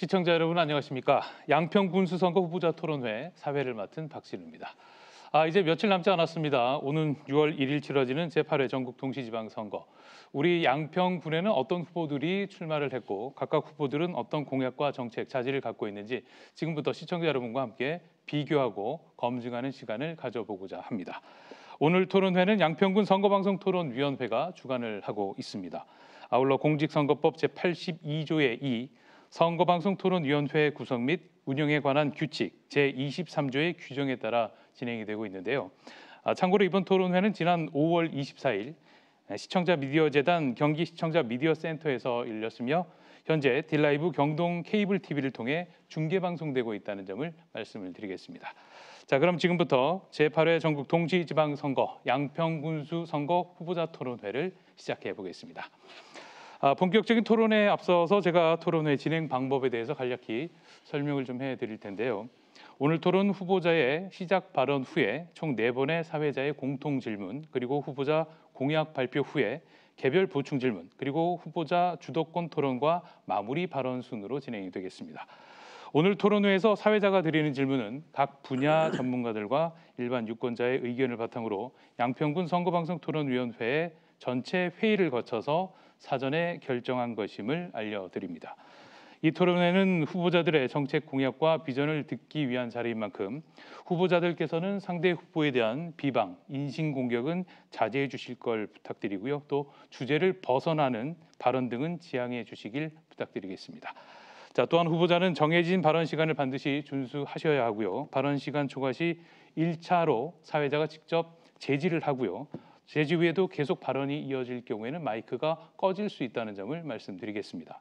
시청자 여러분 안녕하십니까? 양평 군수선거 후보자 토론회 사회를 맡은 박진우입니다. 이제 며칠 남지 않았습니다. 오는 6월 1일 치러지는 제8회 전국 동시지방선거. 우리 양평군에는 어떤 후보들이 출마를 했고 각각 후보들은 어떤 공약과 정책, 자질을 갖고 있는지 지금부터 시청자 여러분과 함께 비교하고 검증하는 시간을 가져보고자 합니다. 오늘 토론회는 양평군 선거방송토론위원회가 주관을 하고 있습니다. 아울러 공직선거법 제82조의 2 선거방송토론위원회 구성 및 운영에 관한 규칙 제23조의 규정에 따라 진행이 되고 있는데요. 참고로 이번 토론회는 지난 5월 24일 시청자 미디어재단 경기 시청자 미디어센터에서 열렸으며 현재 딜라이브 경동 케이블 TV를 통해 중계방송되고 있다는 점을 말씀을 드리겠습니다. 자, 그럼 지금부터 제8회 전국 동시지방선거 양평군수 선거 후보자 토론회를 시작해 보겠습니다. 본격적인 토론에 앞서서 제가 토론회 진행 방법에 대해서 간략히 설명을 좀 해드릴 텐데요. 오늘 토론 후보자의 시작 발언 후에 총 4번의 사회자의 공통 질문, 그리고 후보자 공약 발표 후에 개별 보충 질문, 그리고 후보자 주도권 토론과 마무리 발언 순으로 진행이 되겠습니다. 오늘 토론회에서 사회자가 드리는 질문은 각 분야 전문가들과 일반 유권자의 의견을 바탕으로 양평군 선거방송토론위원회의 전체 회의를 거쳐서 사전에 결정한 것임을 알려드립니다. 이 토론회는 후보자들의 정책 공약과 비전을 듣기 위한 자리인 만큼 후보자들께서는 상대 후보에 대한 비방, 인신공격은 자제해 주실 걸 부탁드리고요. 또 주제를 벗어나는 발언 등은 지양해 주시길 부탁드리겠습니다. 자, 또한 후보자는 정해진 발언 시간을 반드시 준수하셔야 하고요. 발언 시간 초과 시 1차로 사회자가 직접 제지를 하고요. 제지 후에도 계속 발언이 이어질 경우에는 마이크가 꺼질 수 있다는 점을 말씀드리겠습니다.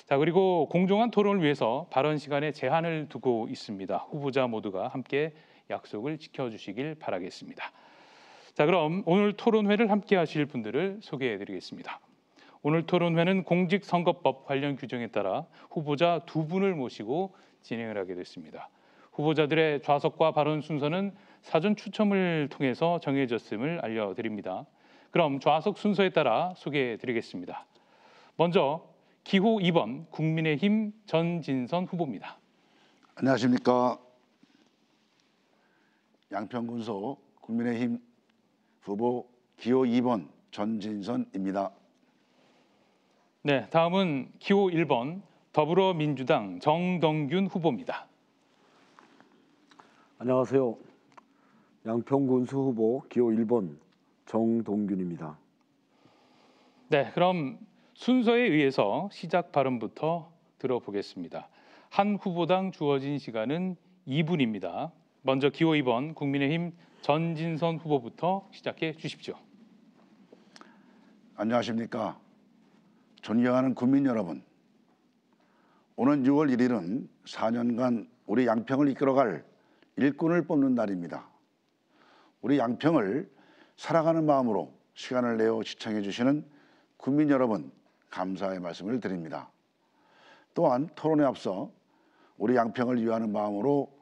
자, 그리고 공정한 토론을 위해서 발언 시간에 제한을 두고 있습니다. 후보자 모두가 함께 약속을 지켜주시길 바라겠습니다. 자, 그럼 오늘 토론회를 함께 하실 분들을 소개해 드리겠습니다. 오늘 토론회는 공직선거법 관련 규정에 따라 후보자 2분을 모시고 진행을 하게 됐습니다. 후보자들의 좌석과 발언 순서는 사전 추첨을 통해서 정해졌음을 알려드립니다. 그럼 좌석 순서에 따라 소개해 드리겠습니다. 먼저 기호 2번 국민의힘 전진선 후보입니다. 안녕하십니까. 양평군소 국민의힘 후보 기호 2번 전진선입니다. 네, 다음은 기호 1번 더불어민주당 정동균 후보입니다. 안녕하세요. 양평군수 후보 기호 1번 정동균입니다. 네, 그럼 순서에 의해서 시작 발언부터 들어보겠습니다. 한 후보당 주어진 시간은 2분입니다. 먼저 기호 2번 국민의힘 전진선 후보부터 시작해 주십시오. 안녕하십니까. 존경하는 국민 여러분. 오는 6월 1일은 4년간 우리 양평을 이끌어갈 일꾼을 뽑는 날입니다. 우리 양평을 살아가는 마음으로 시간을 내어 시청해 주시는 국민 여러분 감사의 말씀을 드립니다. 또한 토론에 앞서 우리 양평을 위하는 마음으로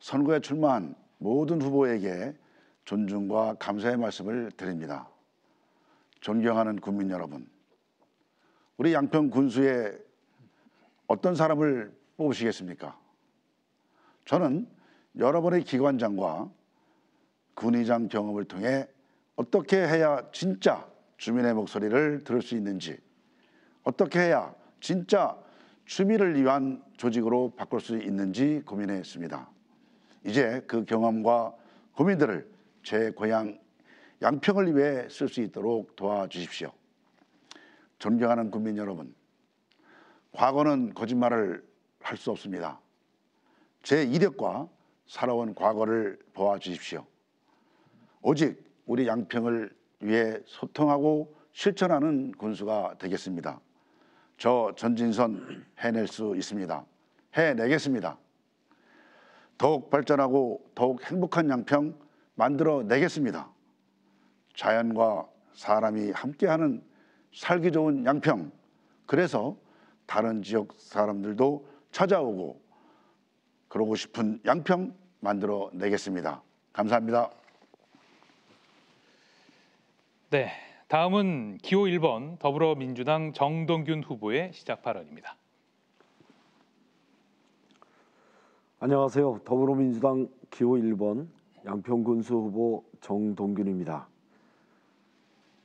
선거에 출마한 모든 후보에게 존중과 감사의 말씀을 드립니다. 존경하는 국민 여러분, 우리 양평 군수에 어떤 사람을 뽑으시겠습니까? 저는 여러 번의 기관장과 군의장 경험을 통해 어떻게 해야 진짜 주민의 목소리를 들을 수 있는지, 어떻게 해야 진짜 주민을 위한 조직으로 바꿀 수 있는지 고민했습니다. 이제 그 경험과 고민들을 제 고향 양평을 위해 쓸 수 있도록 도와주십시오. 존경하는 국민 여러분, 과거는 거짓말을 할 수 없습니다. 제 이력과 살아온 과거를 보아주십시오. 오직 우리 양평을 위해 소통하고 실천하는 군수가 되겠습니다. 저 전진선 해낼 수 있습니다. 해내겠습니다. 더욱 발전하고 더욱 행복한 양평 만들어내겠습니다. 자연과 사람이 함께하는 살기 좋은 양평, 그래서 다른 지역 사람들도 찾아오고 그러고 싶은 양평 만들어내겠습니다. 감사합니다. 네, 다음은 기호 1번 더불어민주당 정동균 후보의 시작 발언입니다. 안녕하세요. 더불어민주당 기호 1번 양평군수 후보 정동균입니다.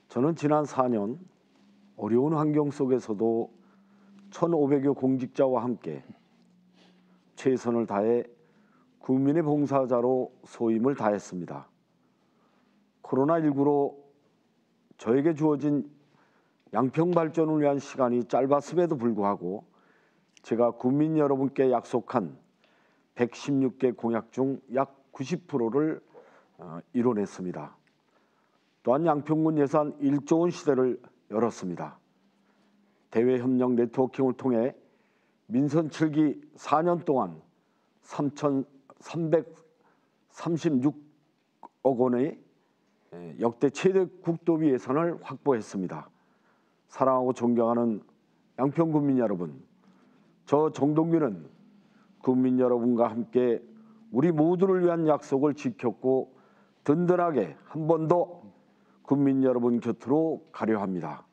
저는 지난 4년 어려운 환경 속에서도 1,500여 공직자와 함께 최선을 다해 국민의 봉사자로 소임을 다했습니다. 코로나19로 저에게 주어진 양평 발전을 위한 시간이 짧았음에도 불구하고 제가 국민 여러분께 약속한 116개 공약 중 약 90%를 이뤄냈습니다. 또한 양평군 예산 1조 원 시대를 열었습니다. 대외협력 네트워킹을 통해 민선 7기 4년 동안 3,336억 원의 역대 최대 국도비 예산을 확보했습니다. 사랑하고 존경하는 양평군민 여러분, 저 정동균은 국민 여러분과 함께 우리 모두를 위한 약속을 지켰고 든든하게 한 번 더 국민 여러분 곁으로 가려 합니다.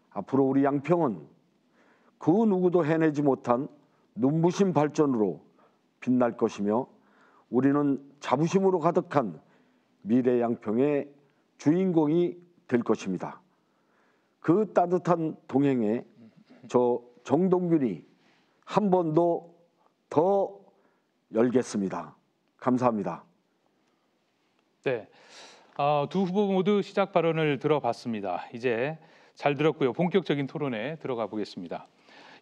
앞으로 우리 양평은 그 누구도 해내지 못한 눈부신 발전으로 빛날 것이며 우리는 자부심으로 가득한 미래 양평의 주인공이 될 것입니다. 그 따뜻한 동행에 저 정동균이 한 번 더 열겠습니다. 감사합니다. 네, 두 후보 모두 시작 발언을 들어봤습니다. 이제 잘 들었고요. 본격적인 토론에 들어가 보겠습니다.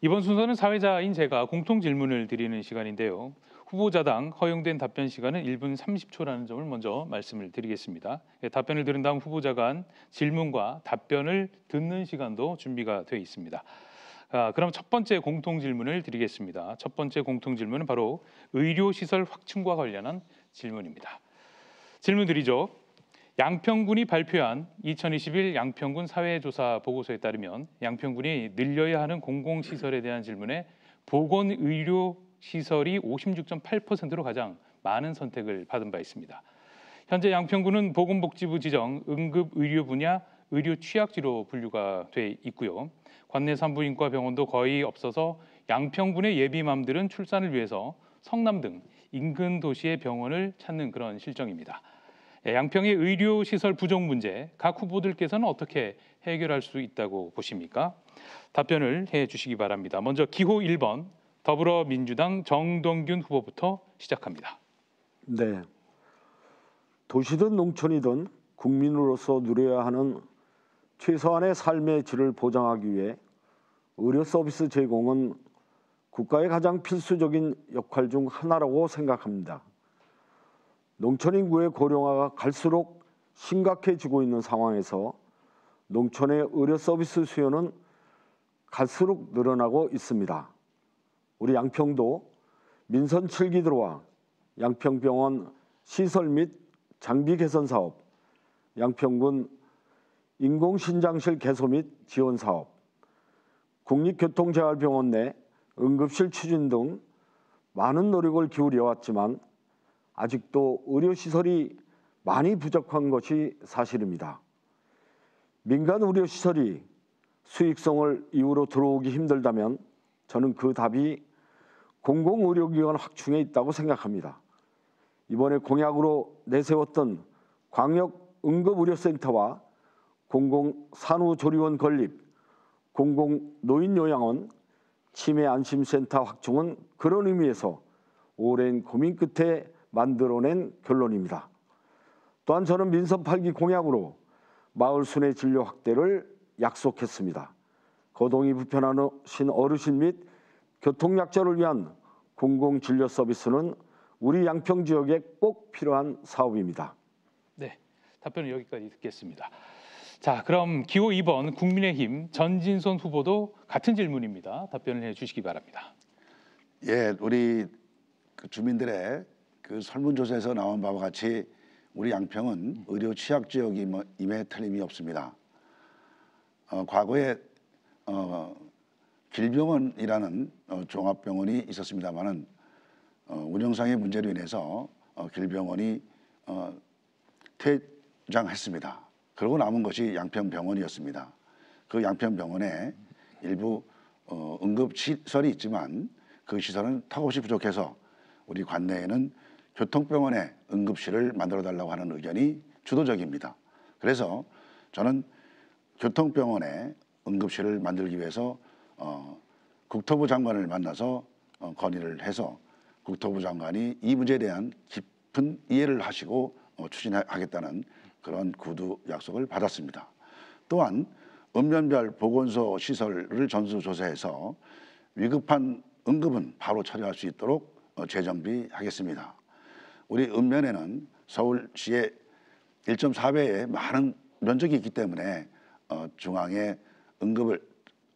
이번 순서는 사회자인 제가 공통 질문을 드리는 시간인데요. 후보자당 허용된 답변 시간은 1분 30초라는 점을 먼저 말씀을 드리겠습니다. 답변을 들은 다음 후보자 간 질문과 답변을 듣는 시간도 준비가 되어 있습니다. 그럼 첫 번째 공통 질문을 드리겠습니다. 첫 번째 공통 질문은 바로 의료시설 확충과 관련한 질문입니다. 질문 드리죠. 양평군이 발표한 2021 양평군 사회조사 보고서에 따르면 양평군이 늘려야 하는 공공시설에 대한 질문에 보건의료시설이 56.8%로 가장 많은 선택을 받은 바 있습니다. 현재 양평군은 보건복지부 지정 응급의료 분야 의료 취약지로 분류가 돼 있고요. 관내 산부인과 병원도 거의 없어서 양평군의 예비맘들은 출산을 위해서 성남 등 인근 도시의 병원을 찾는 그런 실정입니다. 양평의 의료시설 부족 문제, 각 후보들께서는 어떻게 해결할 수 있다고 보십니까? 답변을 해주시기 바랍니다. 먼저 기호 1번 더불어민주당 정동균 후보부터 시작합니다. 네, 도시든 농촌이든 국민으로서 누려야 하는 최소한의 삶의 질을 보장하기 위해 의료 서비스 제공은 국가의 가장 필수적인 역할 중 하나라고 생각합니다. 농촌 인구의 고령화가 갈수록 심각해지고 있는 상황에서 농촌의 의료 서비스 수요는 갈수록 늘어나고 있습니다. 우리 양평도 민선 7기 들어와 양평병원 시설 및 장비 개선 사업, 양평군 인공신장실 개소 및 지원 사업, 국립교통재활병원 내 응급실 추진 등 많은 노력을 기울여 왔지만 아직도 의료시설이 많이 부족한 것이 사실입니다. 민간 의료시설이 수익성을 이유로 들어오기 힘들다면 저는 그 답이 공공의료기관 확충에 있다고 생각합니다. 이번에 공약으로 내세웠던 광역응급의료센터와 공공산후조리원 건립, 공공노인요양원, 치매안심센터 확충은 그런 의미에서 오랜 고민 끝에 만들어낸 결론입니다. 또한 저는 민선 8기 공약으로 마을 순회 진료 확대를 약속했습니다. 거동이 불편하신 어르신 및 교통약자를 위한 공공진료 서비스는 우리 양평 지역에 꼭 필요한 사업입니다. 네, 답변은 여기까지 듣겠습니다. 자, 그럼 기호 2번 국민의힘 전진선 후보도 같은 질문입니다. 답변을 해주시기 바랍니다. 예, 우리 주민들의 그 설문조사에서 나온 바와 같이 우리 양평은 의료 취약 지역임에 틀림이 없습니다. 과거에 길병원이라는 종합병원이 있었습니다만은 운영상의 문제로 인해서 길병원이 퇴장했습니다. 그러고 남은 것이 양평병원이었습니다. 그 양평병원에 일부 응급시설이 있지만 그 시설은 턱없이 부족해서 우리 관내에는 교통병원에 응급실을 만들어 달라고 하는 의견이 주도적입니다. 그래서 저는 교통병원에 응급실을 만들기 위해서 국토부 장관을 만나서 건의를 해서 국토부 장관이 이 문제에 대한 깊은 이해를 하시고 추진하겠다는 그런 구두 약속을 받았습니다. 또한 읍면별 보건소 시설을 전수조사해서 위급한 응급은 바로 처리할 수 있도록 재정비하겠습니다. 우리 읍면에는 서울시의 1.4배의 많은 면적이 있기 때문에 중앙에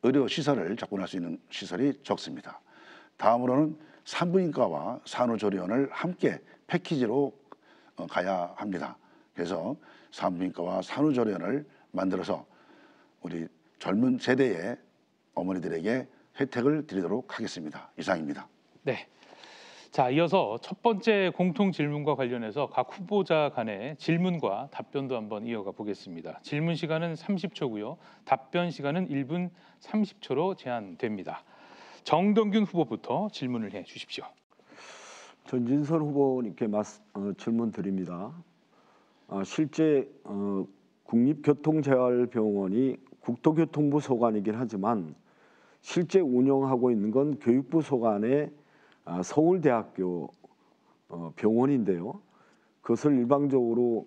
의료 시설을 접근할 수 있는 시설이 적습니다. 다음으로는 산부인과와 산후조리원을 함께 패키지로 가야 합니다. 그래서 산부인과와 산후조리원을 만들어서 우리 젊은 세대의 어머니들에게 혜택을 드리도록 하겠습니다. 이상입니다. 네. 자, 이어서 첫 번째 공통 질문과 관련해서 각 후보자 간의 질문과 답변도 한번 이어가 보겠습니다. 질문 시간은 30초고요. 답변 시간은 1분 30초로 제한됩니다. 정동균 후보부터 질문을 해 주십시오. 전진설 후보님께 질문 드립니다. 실제 국립교통재활병원이 국토교통부 소관이긴 하지만 실제 운영하고 있는 건 교육부 소관의 서울대학교 병원인데요. 그것을 일방적으로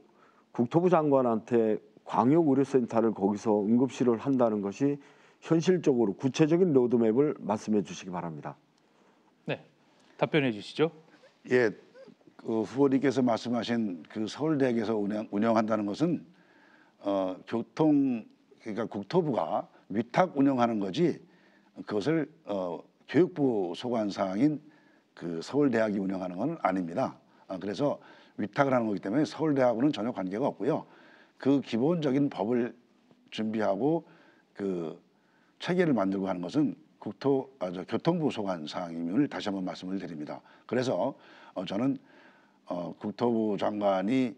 국토부 장관한테 광역의료센터를 거기서 응급실을 한다는 것이 현실적으로 구체적인 로드맵을 말씀해 주시기 바랍니다. 네, 답변해 주시죠. 예, 그 후보님께서 말씀하신 그 서울대학에서 운영한다는 것은 그러니까 국토부가 위탁 운영하는 거지 그것을 교육부 소관 사항인 그 서울대학이 운영하는 건 아닙니다. 그래서 위탁을 하는 거기 때문에 서울대하고는 전혀 관계가 없고요. 그 기본적인 법을 준비하고 그 체계를 만들고 하는 것은 교통부 소관 사항임을 다시 한번 말씀을 드립니다. 그래서 저는 국토부 장관이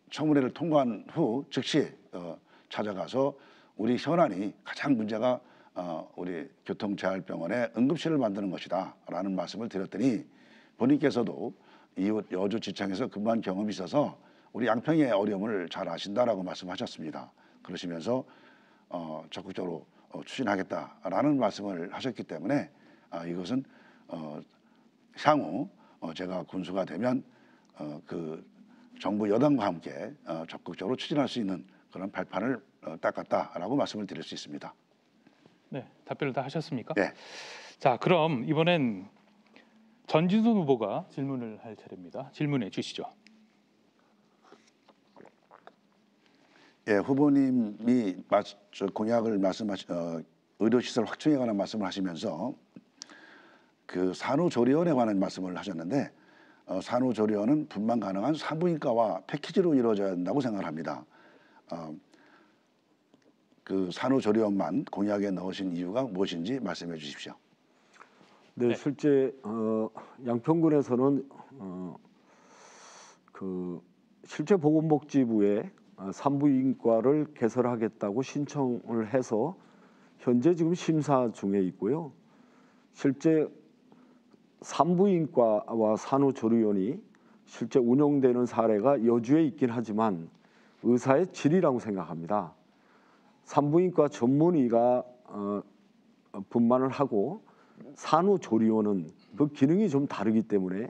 청문회를 통과한 후 즉시 찾아가서 우리 현안이 가장 문제가 우리 교통재활병원에 응급실을 만드는 것이다 라는 말씀을 드렸더니 본인께서도 이웃 여주 지청에서 근무한 경험이 있어서 우리 양평의 어려움을 잘 아신다라고 말씀하셨습니다. 그러시면서 적극적으로 추진하겠다라는 말씀을 하셨기 때문에 이것은 향후 제가 군수가 되면 그 정부 여당과 함께 적극적으로 추진할 수 있는 그런 발판을 닦았다라고 말씀을 드릴 수 있습니다. 네, 답변을 다 하셨습니까? 네. 자, 그럼 이번엔 전진선 후보가 질문을 할 차례입니다. 질문해 주시죠. 예, 후보님이 공약을 의료시설 확충에 관한 말씀을 하시면서 그 산후조리원에 관한 말씀을 하셨는데 산후조리원은 분만 가능한 산부인과와 패키지로 이루어져야 한다고 생각을 합니다. 그 산후조리원만 공약에 넣으신 이유가 무엇인지 말씀해 주십시오. 네, 실제 양평군에서는 그 실제 보건복지부에 산부인과를 개설하겠다고 신청을 해서 현재 지금 심사 중에 있고요. 실제 산부인과와 산후조리원이 실제 운영되는 사례가 여주에 있긴 하지만 의사의 질이라고 생각합니다. 산부인과 전문의가 분만을 하고 산후조리원은 그 기능이 좀 다르기 때문에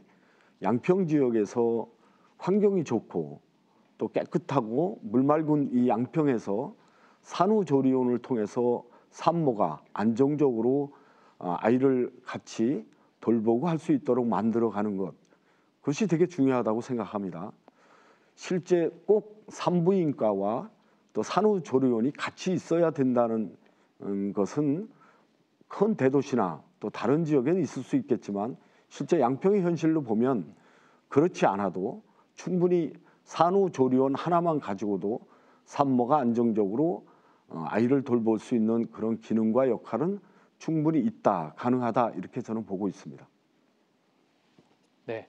양평 지역에서 환경이 좋고 또 깨끗하고 물 맑은 이 양평에서 산후조리원을 통해서 산모가 안정적으로 아이를 같이 돌보고 할 수 있도록 만들어가는 것, 그것이 되게 중요하다고 생각합니다. 실제 꼭 산부인과와 또 산후조리원이 같이 있어야 된다는 것은 큰 대도시나 또 다른 지역에는 있을 수 있겠지만 실제 양평의 현실로 보면 그렇지 않아도 충분히 산후조리원 하나만 가지고도 산모가 안정적으로 아이를 돌볼 수 있는 그런 기능과 역할은 충분히 있다, 가능하다 이렇게 저는 보고 있습니다. 네.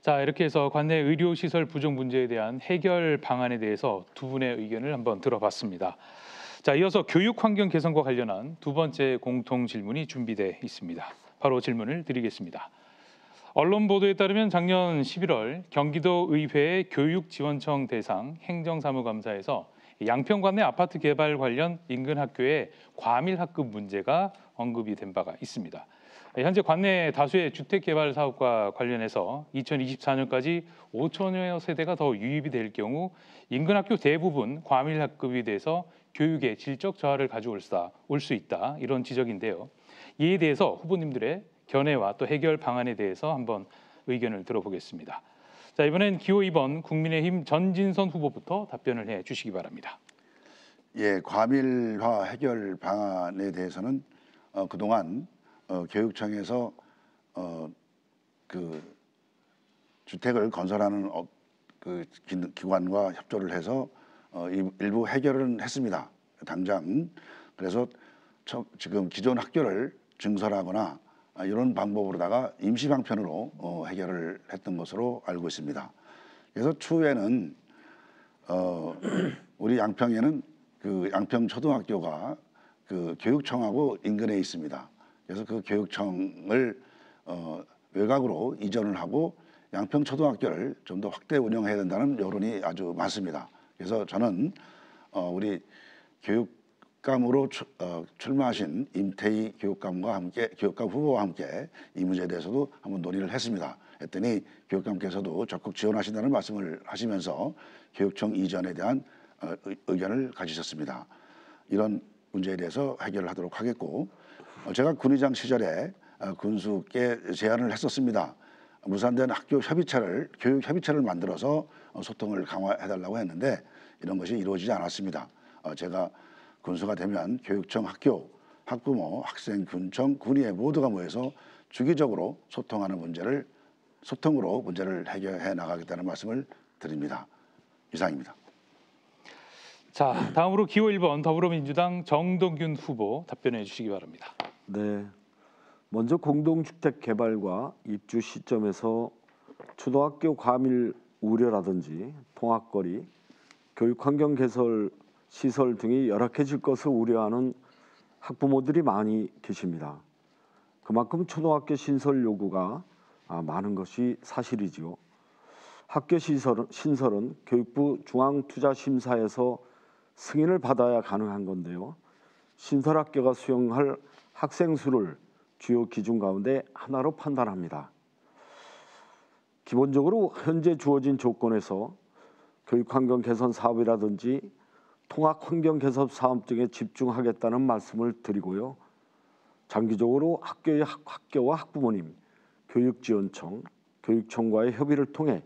자, 이렇게 해서 관내 의료시설 부족 문제에 대한 해결 방안에 대해서 두 분의 의견을 한번 들어봤습니다. 자, 이어서 교육 환경 개선과 관련한 두 번째 공통 질문이 준비되어 있습니다. 바로 질문을 드리겠습니다. 언론 보도에 따르면 작년 11월 경기도 의회 교육지원청 대상 행정사무감사에서 양평 관내 아파트 개발 관련 인근 학교의 과밀 학급 문제가 언급이 된 바가 있습니다. 현재 관내 다수의 주택 개발 사업과 관련해서 2024년까지 5천여 세대가 더 유입이 될 경우 인근 학교 대부분 과밀 학급이 돼서 교육의 질적 저하를 가져올 수 있다, 이런 지적인데요. 이에 대해서 후보님들의 견해와 또 해결 방안에 대해서 한번 의견을 들어보겠습니다. 자, 이번엔 기호 2번 국민의힘 전진선 후보부터 답변을 해 주시기 바랍니다. 예, 과밀화 해결 방안에 대해서는 그동안 교육청에서 그 주택을 건설하는 그 기관과 협조를 해서 일부 해결은 했습니다. 당장 그래서 지금 기존 학교를 증설하거나 이런 방법으로다가 임시 방편으로 해결을 했던 것으로 알고 있습니다. 그래서 추후에는 우리 양평에는 그 양평 초등학교가 그 교육청하고 인근에 있습니다. 그래서 그 교육청을 외곽으로 이전을 하고 양평 초등학교를 좀 더 확대 운영해야 된다는 여론이 아주 많습니다. 그래서 저는 우리 교육감으로 출마하신 임태희 교육감 후보와 함께 이 문제에 대해서도 한번 논의를 했습니다. 했더니 교육감께서도 적극 지원하신다는 말씀을 하시면서 교육청 이전에 대한 의견을 가지셨습니다. 이런 문제에 대해서 해결을 하도록 하겠고, 제가 군의장 시절에 군수께 제안을 했었습니다. 무산된 학교 협의체를, 교육 협의체를 만들어서 소통을 강화해달라고 했는데 이런 것이 이루어지지 않았습니다. 제가 군수가 되면 교육청, 학교, 학부모, 학생, 군청, 군의회 모두가 모여서 주기적으로 소통으로 문제를 해결해 나가겠다는 말씀을 드립니다. 이상입니다. 자, 다음으로 기호 1번 더불어민주당 정동균 후보 답변해 주시기 바랍니다. 네, 먼저 공동주택 개발과 입주 시점에서 초등학교 과밀 우려라든지 통학거리, 교육환경 개선 시설 등이 열악해질 것을 우려하는 학부모들이 많이 계십니다. 그만큼 초등학교 신설 요구가 많은 것이 사실이지요. 학교 신설은 교육부 중앙투자심사에서 승인을 받아야 가능한 건데요. 신설학교가 수용할 학생 수를 주요 기준 가운데 하나로 판단합니다. 기본적으로 현재 주어진 조건에서 교육환경 개선 사업이라든지 통학환경 개선 사업 등에 집중하겠다는 말씀을 드리고요. 장기적으로 학교와 학부모님, 교육지원청, 교육청과의 협의를 통해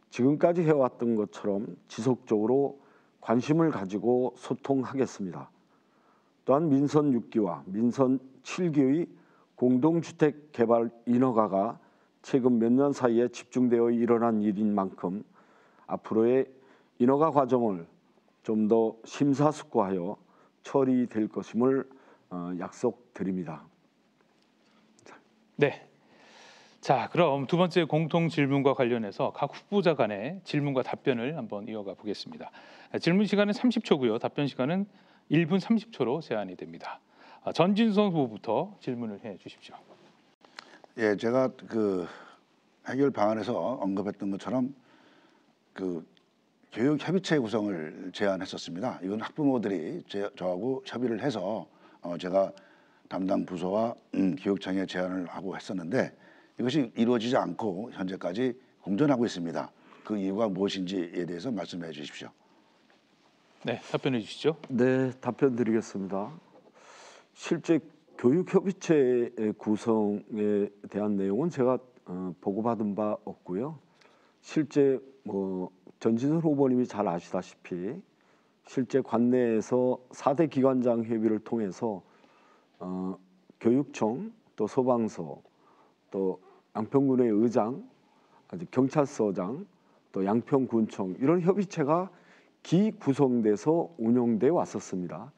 지금까지 해왔던 것처럼 지속적으로 관심을 가지고 소통하겠습니다. 또한 민선 6기와 민선 7기의 공동주택 개발 인허가가 최근 몇 년 사이에 집중되어 일어난 일인 만큼 앞으로의 인허가 과정을 좀 더 심사숙고하여 처리될 것임을 약속드립니다. 네. 자, 그럼 두 번째 공통 질문과 관련해서 각 후보자 간의 질문과 답변을 한번 이어가 보겠습니다. 질문 시간은 30초고요. 답변 시간은 1분 30초로 제한이 됩니다. 전진선 후보부터 질문을 해 주십시오. 예, 제가 그 해결 방안에서 언급했던 것처럼 그 교육 협의체 구성을 제안했었습니다. 이건 학부모들이 저하고 협의를 해서 제가 담당 부서와 교육청에 제안을 하고 했었는데 이것이 이루어지지 않고 현재까지 공전하고 있습니다. 그 이유가 무엇인지에 대해서 말씀해 주십시오. 네, 답변해 주시죠. 네, 답변 드리겠습니다. 실제 교육협의체 구성에 대한 내용은 제가 보고받은 바 없고요. 실제 전진선 후보님이 잘 아시다시피 실제 관내에서 4대 기관장 협의를 통해서 교육청, 또 소방서, 또 양평군의 의장, 경찰서장, 또 양평군청 이런 협의체가 기구성돼서 운영돼 왔었습니다.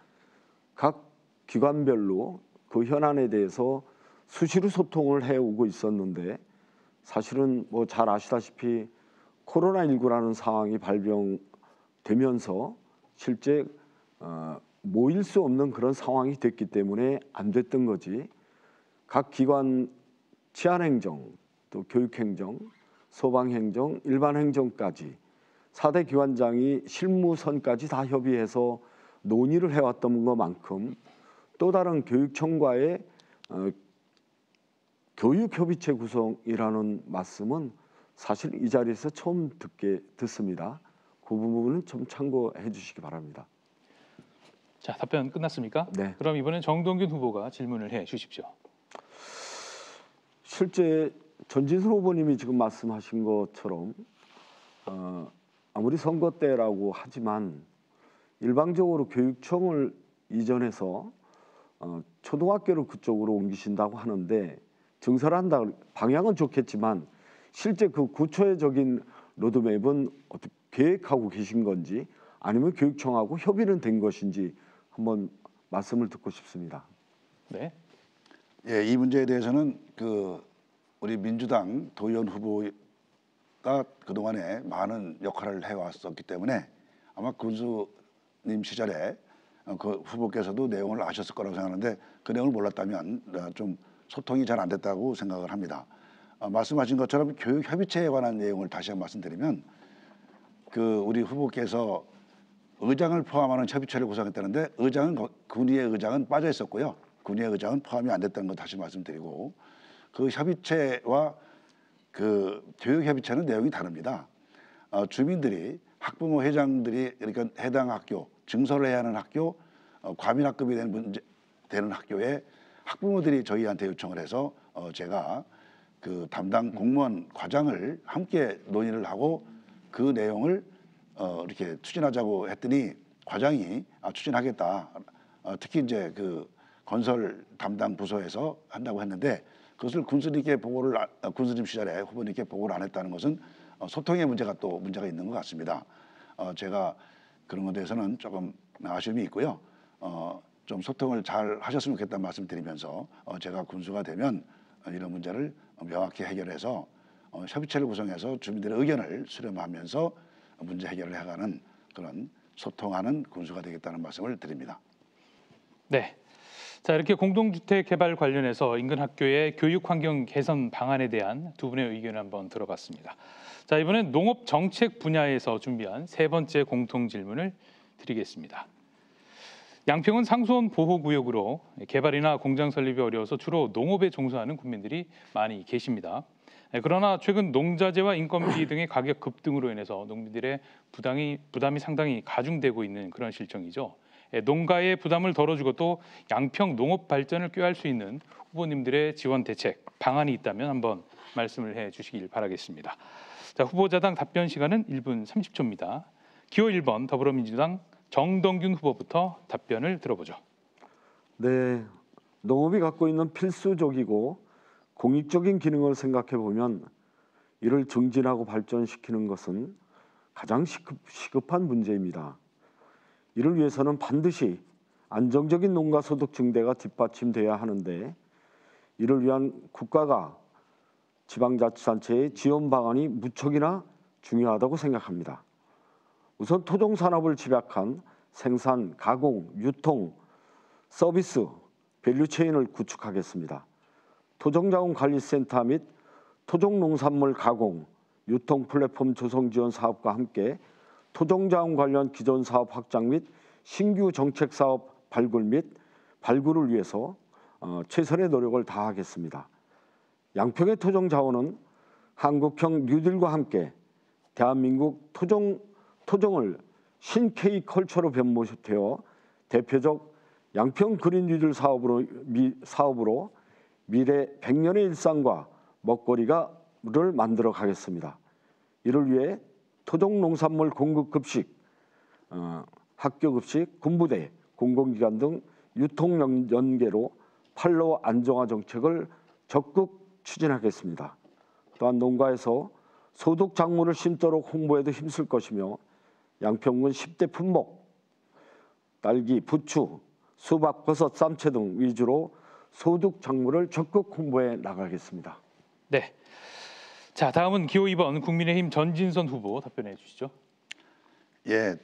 각 기관별로 그 현안에 대해서 수시로 소통을 해오고 있었는데 사실은 잘 아시다시피 코로나19라는 상황이 발병되면서 실제 모일 수 없는 그런 상황이 됐기 때문에 안 됐던 거지. 각 기관 치안행정, 또 교육행정, 소방행정, 일반행정까지 4대 기관장이 실무선까지 다 협의해서 논의를 해왔던 것만큼 또 다른 교육청과의 교육협의체 구성이라는 말씀은 사실 이 자리에서 처음 듣습니다. 그 부분은 좀 참고해 주시기 바랍니다. 자, 답변 끝났습니까? 네. 그럼 이번엔 정동균 후보가 질문을 해 주십시오. 실제 전진수 후보님이 지금 말씀하신 것처럼 아무리 선거 때라고 하지만 일방적으로 교육청을 이전해서 초등학교를 그쪽으로 옮기신다고 하는데 증설을 한다 방향은 좋겠지만 실제 그 구체적인 로드맵은 어떻게 계획하고 계신 건지 아니면 교육청하고 협의는 된 것인지 한번 말씀을 듣고 싶습니다. 네. 예, 이 문제에 대해서는 우리 민주당 도의원 후보가 그동안에 많은 역할을 해왔었기 때문에 아마 군수님 시절에 그 후보께서도 내용을 아셨을 거라고 생각하는데 그 내용을 몰랐다면 좀 소통이 잘 안 됐다고 생각을 합니다. 말씀하신 것처럼 교육협의체에 관한 내용을 다시 한번 말씀드리면 우리 후보께서 의장을 포함하는 협의체를 구성했다는데 군의회 의장은 빠져 있었고요. 군의회 의장은 포함이 안 됐다는 거 다시 말씀드리고 그 협의체와 그 교육협의체는 내용이 다릅니다. 주민들이 학부모 회장들이 그러니까 해당 학교 증설을 해야 하는 학교 과민학급이 되는 학교에 학부모들이 저희한테 요청을 해서 제가 그 담당 공무원 과장을 함께 논의를 하고 그 내용을 이렇게 추진하자고 했더니 과장이 추진하겠다. 특히 이제 그 건설 담당 부서에서 한다고 했는데 그것을 군수님 시절에 후보님께 보고를 안 했다는 것은 소통의 문제가 있는 것 같습니다. 제가 그런 것에 대해서는 조금 아쉬움이 있고요. 좀 소통을 잘 하셨으면 좋겠다는 말씀 드리면서 제가 군수가 되면 이런 문제를 명확히 해결해서 협의체를 구성해서 주민들의 의견을 수렴하면서 문제 해결을 해가는 그런 소통하는 군수가 되겠다는 말씀을 드립니다. 네. 자, 이렇게 공동주택 개발 관련해서 인근 학교의 교육 환경 개선 방안에 대한 두 분의 의견을 한번 들어봤습니다. 자, 이번엔 농업 정책 분야에서 준비한 세 번째 공통 질문을 드리겠습니다. 양평은 상수원 보호구역으로 개발이나 공장 설립이 어려워서 주로 농업에 종사하는 국민들이 많이 계십니다. 그러나 최근 농자재와 인건비 등의 가격 급등으로 인해서 농민들의 부담이 상당히 가중되고 있는 그런 실정이죠. 농가의 부담을 덜어주고 또 양평 농업 발전을 꾀할 수 있는 후보님들의 지원 대책 방안이 있다면 한번 말씀을 해주시길 바라겠습니다. 자, 후보자당 답변 시간은 1분 30초입니다. 기호 1번 더불어민주당 정동균 후보부터 답변을 들어보죠. 네, 농업이 갖고 있는 필수적이고 공익적인 기능을 생각해 보면 이를 증진하고 발전시키는 것은 가장 시급한 문제입니다. 이를 위해서는 반드시 안정적인 농가 소득 증대가 뒷받침돼야 하는데 이를 위한 국가가 지방자치단체의 지원 방안이 무척이나 중요하다고 생각합니다. 우선 토종산업을 집약한 생산, 가공, 유통, 서비스, 밸류체인을 구축하겠습니다. 토종자원관리센터 및 토종농산물 가공, 유통 플랫폼 조성 지원 사업과 함께 토종자원 관련 기존 사업 확장 및 신규 정책 사업 발굴을 위해서 최선의 노력을 다하겠습니다. 양평의 토종자원은 한국형 뉴딜과 함께 대한민국 토종을 신K컬처로 변모되어 대표적 양평 그린 뉴딜 사업으로 미래 100년의 일상과 먹거리를 만들어 가겠습니다. 이를 위해 토종농산물 공급급식, 학교급식, 군부대, 공공기관 등 유통 연계로 판로 안정화 정책을 적극 추진하겠습니다. 또한 농가에서 소득 작물을 심도록 홍보에도 힘쓸 것이며 양평군 10대 품목, 딸기, 부추, 수박, 버섯, 쌈채 등 위주로 소득 작물을 적극 홍보해 나가겠습니다. 네. 자, 다음은 기호 2번 국민의힘 전진선 후보 답변해 주시죠. 예,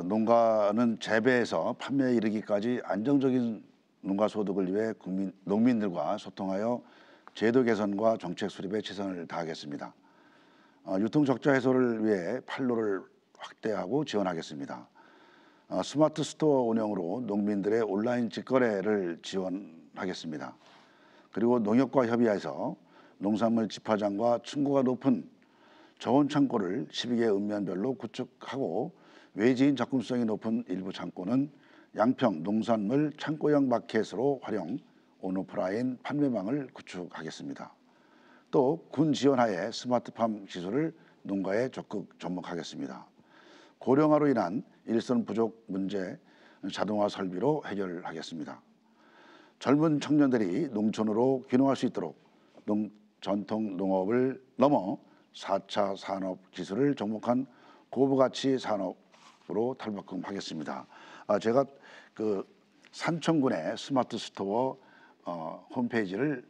농가는 재배에서 판매에 이르기까지 안정적인 농가 소득을 위해 농민들과 소통하여 제도 개선과 정책 수립에 최선을 다하겠습니다. 유통 적자 해소를 위해 판로를 확대하고 지원하겠습니다. 스마트 스토어 운영으로 농민들의 온라인 직거래를 지원하겠습니다. 그리고 농협과 협의해서 농산물 집화장과 층고가 높은 저온 창고를 12개 읍면별로 구축하고 외지인 접근성이 높은 일부 창고는 양평 농산물 창고형 마켓으로 활용, 온오프라인 판매망을 구축하겠습니다. 또 군 지원하에 스마트팜 기술을 농가에 적극 접목하겠습니다. 고령화로 인한 일손 부족 문제 자동화 설비로 해결하겠습니다. 젊은 청년들이 농촌으로 귀농할 수 있도록 전통 농업을 넘어 4차 산업 기술을 접목한 고부가치 산업으로 탈바꿈하겠습니다. 제가 그 산청군의 스마트 스토어 홈페이지를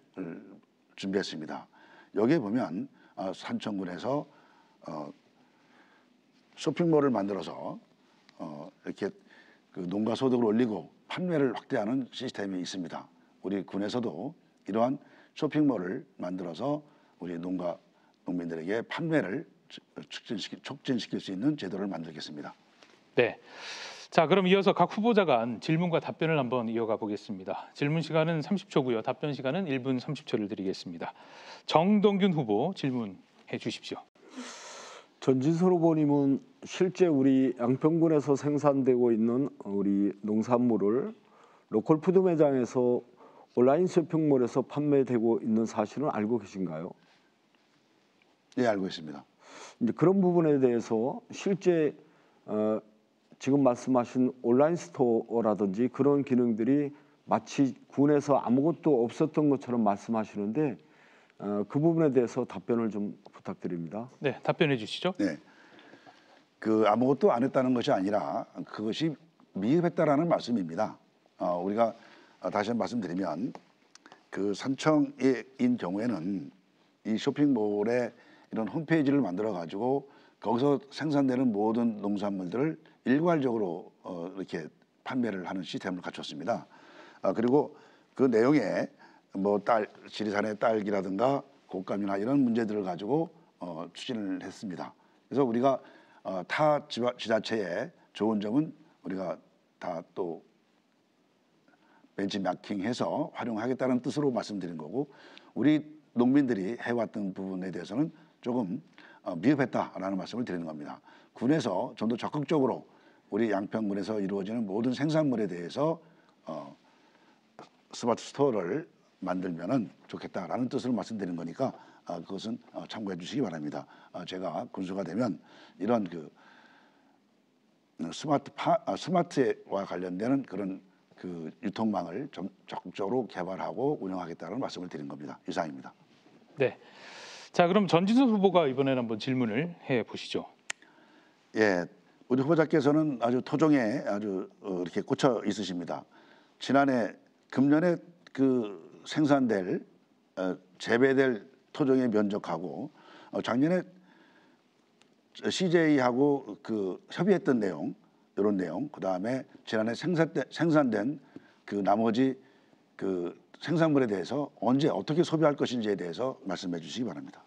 준비했습니다. 여기에 보면 산청군에서 쇼핑몰을 만들어서 이렇게 그 농가 소득을 올리고 판매를 확대하는 시스템이 있습니다. 우리 군에서도 이러한 쇼핑몰을 만들어서 우리 농민들에게 판매를 촉진시킬 수 있는 제도를 만들겠습니다. 네. 자, 그럼 이어서 각 후보자 간 질문과 답변을 한번 이어가 보겠습니다. 질문 시간은 30초고요. 답변 시간은 1분 30초를 드리겠습니다. 정동균 후보 질문해 주십시오. 전진설 후보님은 실제 우리 양평군에서 생산되고 있는 우리 농산물을 로컬 푸드 매장에서 온라인 쇼핑몰에서 판매되고 있는 사실은 알고 계신가요? 네, 알고 있습니다. 이제 그런 부분에 대해서 실제 지금 말씀하신 온라인 스토어라든지 그런 기능들이 마치 군에서 아무것도 없었던 것처럼 말씀하시는데 그 부분에 대해서 답변을 좀 부탁드립니다. 네, 답변해 주시죠. 네, 그 아무것도 안 했다는 것이 아니라 그것이 미흡했다라는 말씀입니다. 우리가 다시 한번 말씀드리면 그 산청인 경우에는 이 쇼핑몰에 이런 홈페이지를 만들어 가지고 거기서 생산되는 모든 농산물들을 일괄적으로 이렇게 판매를 하는 시스템을 갖췄습니다. 그리고 그 내용에 뭐 지리산의 딸기라든가 곶감이나 이런 문제들을 가지고 추진을 했습니다. 그래서 우리가 타 지자체의 좋은 점은 우리가 다 또 벤치마킹해서 활용하겠다는 뜻으로 말씀드린 거고, 우리 농민들이 해왔던 부분에 대해서는 조금 미흡했다라는 말씀을 드리는 겁니다. 군에서 좀 더 적극적으로 우리 양평군에서 이루어지는 모든 생산물에 대해서 스마트 스토어를 만들면은 좋겠다라는 뜻으로 말씀드리는 거니까 그것은 참고해 주시기 바랍니다. 제가 군수가 되면 이런 그 스마트와 관련되는 그런 그 유통망을 좀 적극적으로 개발하고 운영하겠다는 말씀을 드린 겁니다. 이상입니다. 네. 자, 그럼 전진석 후보가 이번에는 한번 질문을 해 보시죠. 예, 우리 후보자께서는 아주 토종에 아주 이렇게 꽂혀 있으십니다. 금년에 그 생산될 재배될 토종에 면적하고 작년에 CJ하고 그 협의했던 내용, 이런 내용, 그 다음에 지난해 생산된 그 나머지 그 생산물에 대해서 언제 어떻게 소비할 것인지에 대해서 말씀해 주시기 바랍니다.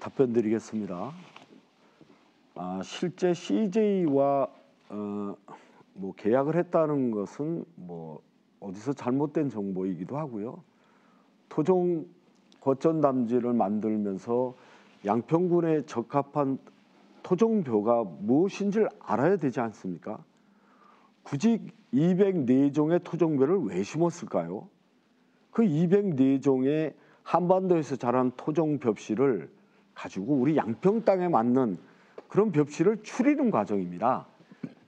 답변 드리겠습니다. 실제 CJ와 뭐 계약을 했다는 것은 뭐 어디서 잘못된 정보이기도 하고요. 토종 거점 담지를 만들면서 양평군에 적합한 토종벼가 무엇인지를 알아야 되지 않습니까? 굳이 204종의 토종벼를 왜 심었을까요? 그 204종의 한반도에서 자란 토종 벽씨를 가지고 우리 양평 땅에 맞는 그런 벽씨를 추리는 과정입니다.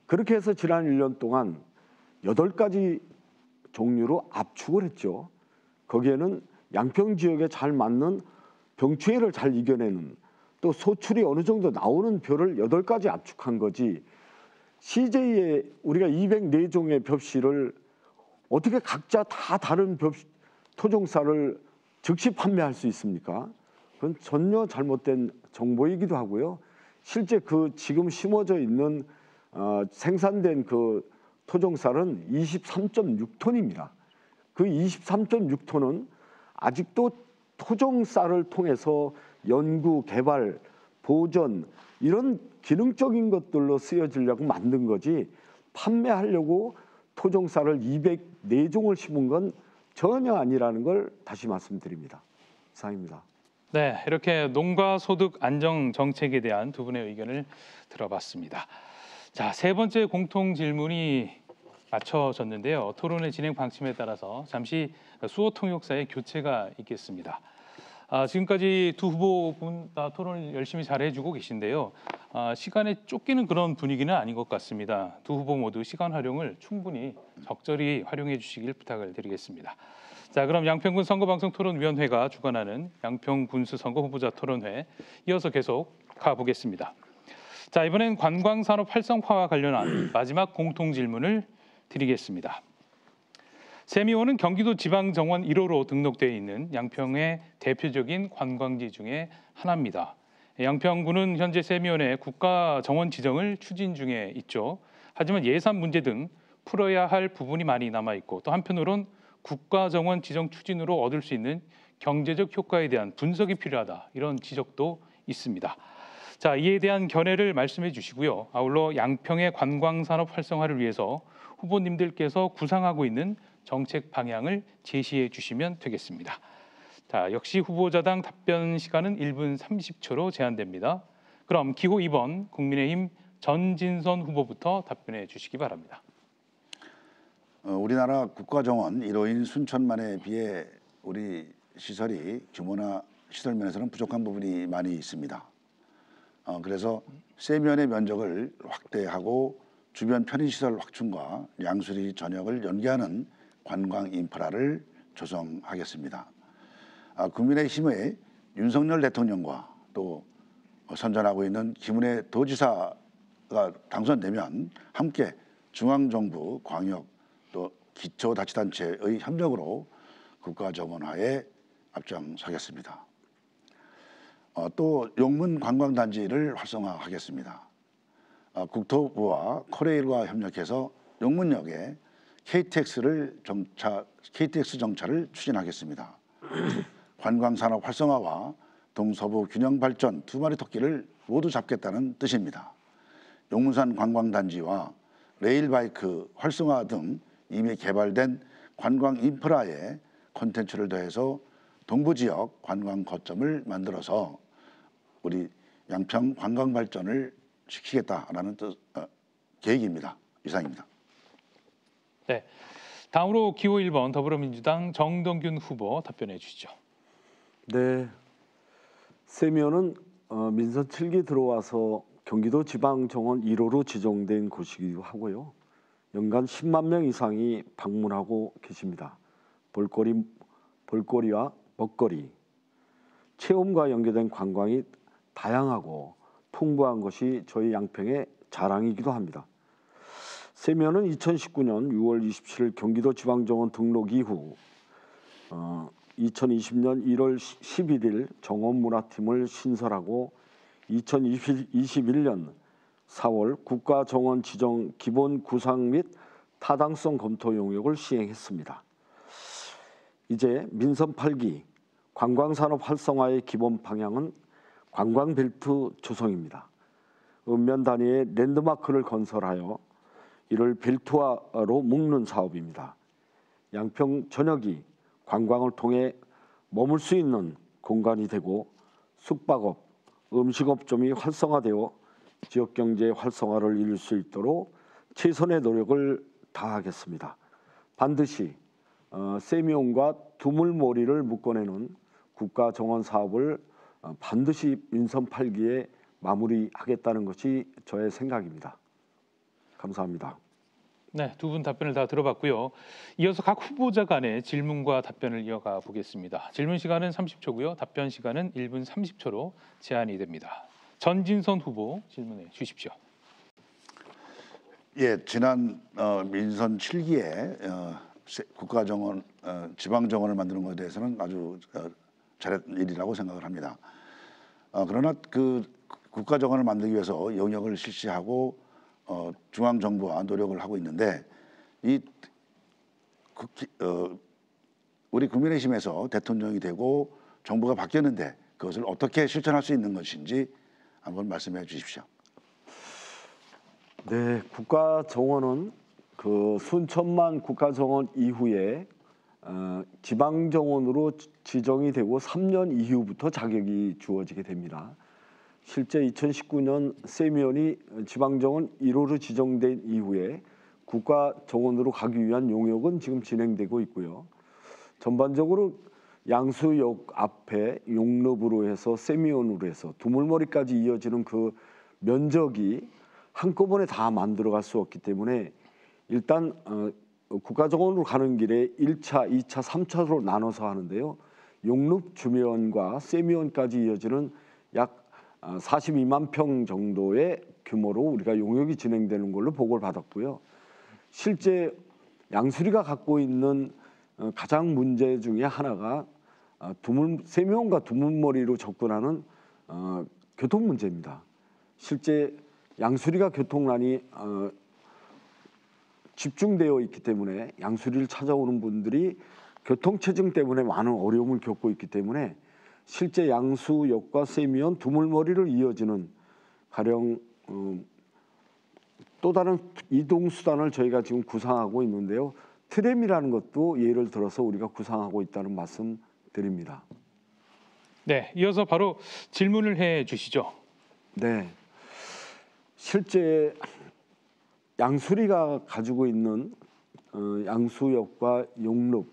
그렇게 해서 지난 1년 동안 8가지 종류로 압축을 했죠. 거기에는 양평 지역에 잘 맞는 병충해를 잘 이겨내는, 또 소출이 어느 정도 나오는 벼를 8가지 압축한 거지, CJ에 우리가 204종의 벽씨를 어떻게 각자 다 다른 토종쌀을 즉시 판매할 수 있습니까? 그건 전혀 잘못된 정보이기도 하고요. 실제 그 지금 심어져 있는 생산된 그 토종쌀은 23.6톤입니다. 그 23.6톤은 아직도 토종쌀을 통해서 연구, 개발, 보존 이런 기능적인 것들로 쓰여지려고 만든 거지 판매하려고 토종쌀을 204종을 심은 건 전혀 아니라는 걸 다시 말씀드립니다. 이상입니다. 네, 이렇게 농가 소득 안정 정책에 대한 두 분의 의견을 들어봤습니다. 자, 세 번째 공통 질문이 맞춰졌는데요. 토론의 진행 방침에 따라서 잠시 수호 통역사의 교체가 있겠습니다. 지금까지 두 후보분 다 토론을 열심히 잘 해주고 계신데요. 시간에 쫓기는 그런 분위기는 아닌 것 같습니다. 두 후보 모두 시간 활용을 충분히 적절히 활용해 주시길 부탁을 드리겠습니다. 자, 그럼 양평군 선거방송토론위원회가 주관하는 양평군수 선거 후보자 토론회 이어서 계속 가보겠습니다. 자, 이번엔 관광산업 활성화와 관련한 마지막 공통 질문을 드리겠습니다. 세미호는 경기도 지방정원 1호로 등록되어 있는 양평의 대표적인 관광지 중에 하나입니다. 양평군은 현재 세미원의 국가정원 지정을 추진 중에 있죠. 하지만 예산 문제 등 풀어야 할 부분이 많이 남아 있고 또 한편으론 국가정원 지정 추진으로 얻을 수 있는 경제적 효과에 대한 분석이 필요하다. 이런 지적도 있습니다. 자, 이에 대한 견해를 말씀해 주시고요. 아울러 양평의 관광산업 활성화를 위해서 후보님들께서 구상하고 있는 정책 방향을 제시해 주시면 되겠습니다. 자, 역시 후보자당 답변 시간은 1분 30초로 제한됩니다. 그럼 기호 2번 국민의힘 전진선 후보부터 답변해 주시기 바랍니다. 우리나라 국가정원 1호인 순천만에 비해 우리 시설이 규모나 시설 면에서는 부족한 부분이 많이 있습니다. 그래서 세면의 면적을 확대하고 주변 편의시설 확충과 양수리 전역을 연계하는 관광 인프라를 조성하겠습니다. 국민의힘의 윤석열 대통령과 또 선전하고 있는 김은혜 도지사가 당선되면 함께 중앙정부, 광역 또 기초자치단체의 협력으로 국가정원화에 앞장서겠습니다. 또 용문 관광단지를 활성화하겠습니다. 국토부와 코레일과 협력해서 용문역에 KTX 정차를 추진하겠습니다. 관광산업 활성화와 동서부 균형 발전 두 마리 토끼를 모두 잡겠다는 뜻입니다. 용문산 관광단지와 레일바이크 활성화 등 이미 개발된 관광 인프라에 콘텐츠를 더해서 동부지역 관광 거점을 만들어서 우리 양평 관광 발전을 시키겠다라는 계획입니다. 이상입니다. 네, 다음으로 기호 1번 더불어민주당 정동균 후보 답변해 주시죠. 네, 세미호는 민선 7기 들어와서 경기도 지방정원 1호로 지정된 곳이기도 하고요. 연간 10만 명 이상이 방문하고 계십니다. 볼거리와 먹거리, 체험과 연계된 관광이 다양하고 풍부한 것이 저희 양평의 자랑이기도 합니다. 세미호는 2019년 6월 27일 경기도 지방정원 등록 이후 2020년 1월 11일 정원문화팀을 신설하고 2021년 4월 국가정원 지정 기본 구상 및 타당성 검토 용역을 시행했습니다. 이제 민선 8기 관광산업 활성화의 기본 방향은 관광벨트 조성입니다. 읍면 단위의 랜드마크를 건설하여 이를 벨트화로 묶는 사업입니다. 양평 전역이 관광을 통해 머물 수 있는 공간이 되고 숙박업, 음식업종이 활성화되어 지역경제 활성화를 이룰 수 있도록 최선의 노력을 다하겠습니다. 반드시 세미온과 두물머리를 묶어내는 국가정원 사업을 반드시 민선 8기에 마무리하겠다는 것이 저의 생각입니다. 감사합니다. 네, 두 분 답변을 다 들어봤고요. 이어서 각 후보자 간의 질문과 답변을 이어가 보겠습니다. 질문 시간은 30초고요. 답변 시간은 1분 30초로 제한이 됩니다. 전진선 후보 질문해 주십시오. 예, 지난 민선 7기에 국가정원, 지방정원을 만드는 것에 대해서는 아주 잘했던 일이라고 생각을 합니다. 그러나 그 국가정원을 만들기 위해서 영역을 실시하고. 이 중앙정부와 노력을 하고 있는데 이 우리 국민의힘에서 대통령이 되고 정부가 바뀌었는데 그것을 어떻게 실천할 수 있는 것인지 한번 말씀해 주십시오. 네, 국가정원은 그 순천만 국가정원 이후에 지방정원으로 지정이 되고 3년 이후부터 자격이 주어지게 됩니다. 실제 2019년 세미연이 지방정원 1호로 지정된 이후에 국가정원으로 가기 위한 용역은 지금 진행되고 있고요. 전반적으로 양수역 앞에 용럽으로 해서 세미연으로 해서 두물머리까지 이어지는 그 면적이 한꺼번에 다 만들어갈 수 없기 때문에 일단 국가정원으로 가는 길에 1차, 2차, 3차로 나눠서 하는데요. 용럽 주변과 세미연까지 이어지는 약 42만 평 정도의 규모로 우리가 용역이 진행되는 걸로 보고를 받았고요. 실제 양수리가 갖고 있는 가장 문제 중에 하나가 세미연과 두물머리로 접근하는 교통 문제입니다. 실제 양수리가 교통난이 집중되어 있기 때문에 양수리를 찾아오는 분들이 교통체증 때문에 많은 어려움을 겪고 있기 때문에 실제 양수역과 세미연, 두물머리를 이어지는 가령 또 다른 이동수단을 저희가 지금 구상하고 있는데요. 트램이라는 것도 예를 들어서 우리가 구상하고 있다는 말씀 드립니다. 네, 이어서 바로 질문을 해 주시죠. 네, 실제 양수리가 가지고 있는 양수역과 용럽,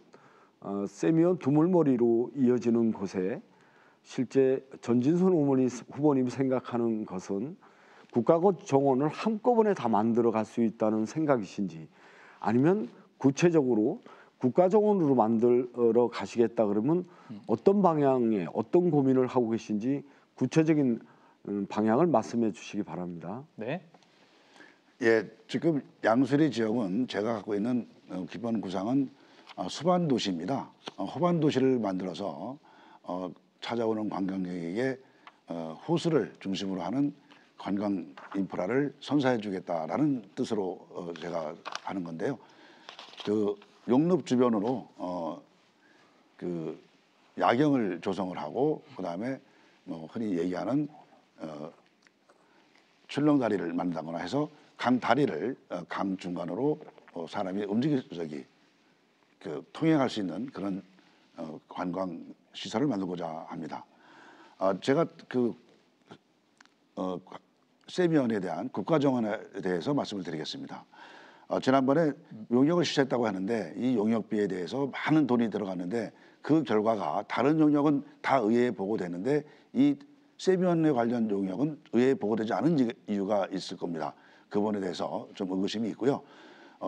세미연, 두물머리로 이어지는 곳에 실제 전진선 후보님이 생각하는 것은 국가정원을 한꺼번에 다 만들어 갈 수 있다는 생각이신지 아니면 구체적으로 국가정원으로 만들어 가시겠다 그러면 어떤 방향에 어떤 고민을 하고 계신지 구체적인 방향을 말씀해 주시기 바랍니다. 네. 예, 지금 양수리 지역은 제가 갖고 있는 기본 구상은 수반 도시입니다. 호반 도시를 만들어서 찾아오는 관광객에게 호수를 중심으로 하는 관광 인프라를 선사해 주겠다라는 뜻으로 제가 하는 건데요. 그 용럽 주변으로 그 야경을 조성을 하고 그다음에 흔히 얘기하는 출렁다리를 만든다거나 해서 강 다리를 강 중간으로 사람이 통행할 수 있는 그런 관광 시설을 만들고자 합니다. 제가 세미연에 대한 국가정원에 대해서 말씀을 드리겠습니다. 지난번에 용역을 실시했다고 하는데 이 용역비에 대해서 많은 돈이 들어갔는데 그 결과가 다른 용역은 다 의회에 보고되는데 이 세미연에 관련 용역은 의회에 보고되지 않은 이유가 있을 겁니다. 그 부분에 대해서 좀 의구심이 있고요.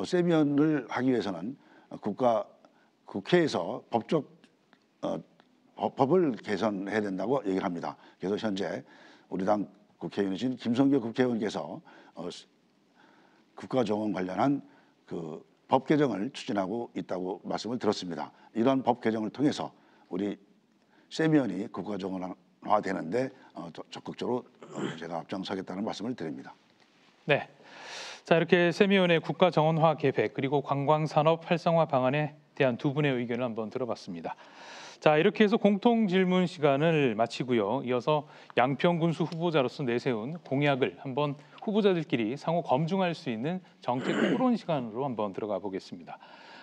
세미연을 하기 위해서는 국회에서 법을 개선해야 된다고 얘기를 합니다. 그래서 현재 우리 당 국회의원이신 김성교 국회의원께서 국가정원 관련한 그 법 개정을 추진하고 있다고 말씀을 들었습니다. 이런 법 개정을 통해서 우리 세미연이 국가정원화되는데 적극적으로 제가 앞장서겠다는 말씀을 드립니다. 네. 자, 이렇게 세미연의 국가정원화 계획 그리고 관광산업 활성화 방안에 대한 두 분의 의견을 한번 들어봤습니다. 자, 이렇게 해서 공통 질문 시간을 마치고요. 이어서 양평군수 후보자로서 내세운 공약을 한번 후보자들끼리 상호 검증할 수 있는 정책 토론 시간으로 한번 들어가 보겠습니다.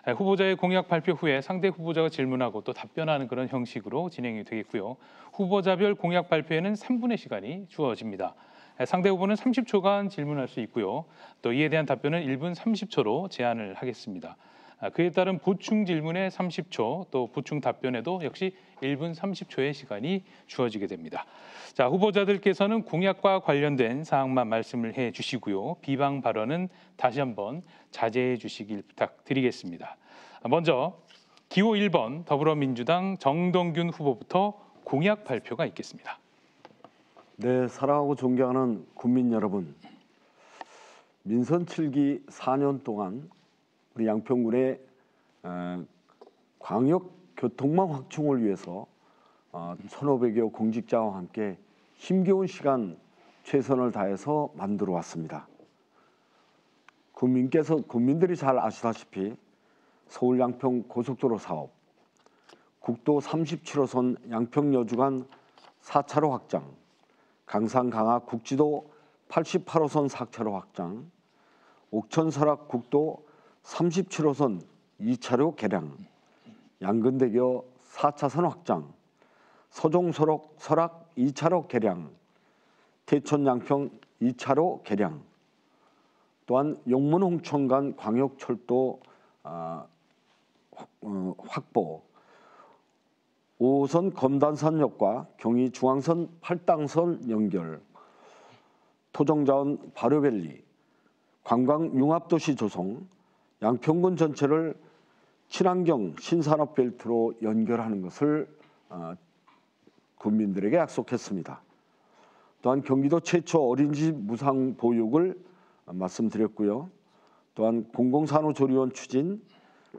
후보자의 공약 발표 후에 상대 후보자가 질문하고 또 답변하는 그런 형식으로 진행이 되겠고요. 후보자별 공약 발표에는 3분의 시간이 주어집니다. 상대 후보는 30초간 질문할 수 있고요. 또 이에 대한 답변은 1분 30초로 제한을 하겠습니다. 그에 따른 보충 질문에 30초, 또 보충 답변에도 역시 1분 30초의 시간이 주어지게 됩니다. 자, 후보자들께서는 공약과 관련된 사항만 말씀을 해 주시고요. 비방 발언은 다시 한번 자제해 주시길 부탁드리겠습니다. 먼저 기호 1번 더불어민주당 정동균 후보부터 공약 발표가 있겠습니다. 네, 사랑하고 존경하는 국민 여러분, 민선 7기 4년 동안 우리 양평군의 광역 교통망 확충을 위해서 1,500여 공직자와 함께 힘겨운 시간 최선을 다해서 만들어 왔습니다. 국민들이 잘 아시다시피 서울 양평 고속도로 사업, 국도 37호선 양평 여주 간 4차로 확장, 강산 강화 국지도 88호선 4차로 확장, 옥천 설악 국도 37호선 2차로 개량, 양근대교 4차선 확장, 서종 설악 2차로 개량, 태천 양평 2차로 개량, 또한 용문 홍천 간 광역철도 확보, 5호선 검단산역과 경의 중앙선 8당선 연결, 토종자원 발효밸리, 관광 융합도시 조성, 양평군 전체를 친환경 신산업벨트로 연결하는 것을 국민들에게 약속했습니다. 또한 경기도 최초 어린이집 무상 보육을 말씀드렸고요. 또한 공공산후조리원 추진,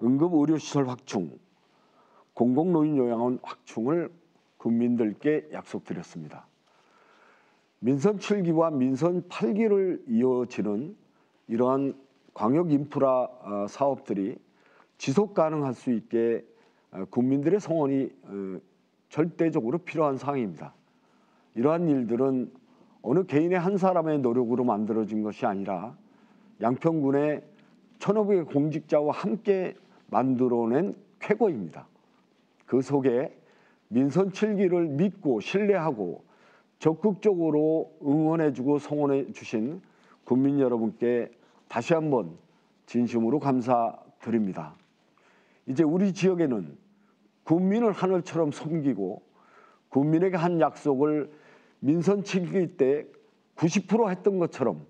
응급의료시설 확충, 공공노인요양원 확충을 국민들께 약속드렸습니다. 민선 7기와 민선 8기를 이어지는 이러한 광역 인프라 사업들이 지속 가능할 수 있게 국민들의 성원이 절대적으로 필요한 사항입니다. 이러한 일들은 어느 개인의 한 사람의 노력으로 만들어진 것이 아니라 양평군의 1,500의 공직자와 함께 만들어낸 쾌거입니다. 그 속에 민선 7기를 믿고 신뢰하고 적극적으로 응원해주고 성원해 주신 국민 여러분께 다시 한번 진심으로 감사드립니다. 이제 우리 지역에는 국민을 하늘처럼 섬기고 국민에게 한 약속을 민선 7기 때 90% 했던 것처럼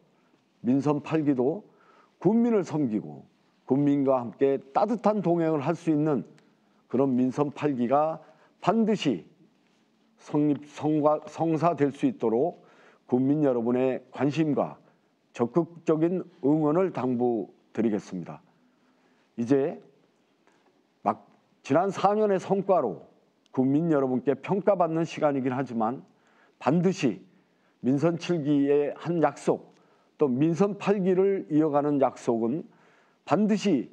민선 8기도 국민을 섬기고 국민과 함께 따뜻한 동행을 할 수 있는 그런 민선 8기가 반드시 성사될 수 있도록 국민 여러분의 관심과 적극적인 응원을 당부드리겠습니다. 이제 지난 4년의 성과로 국민 여러분께 평가받는 시간이긴 하지만 반드시 민선 7기의 한 약속, 또 민선 8기를 이어가는 약속은 반드시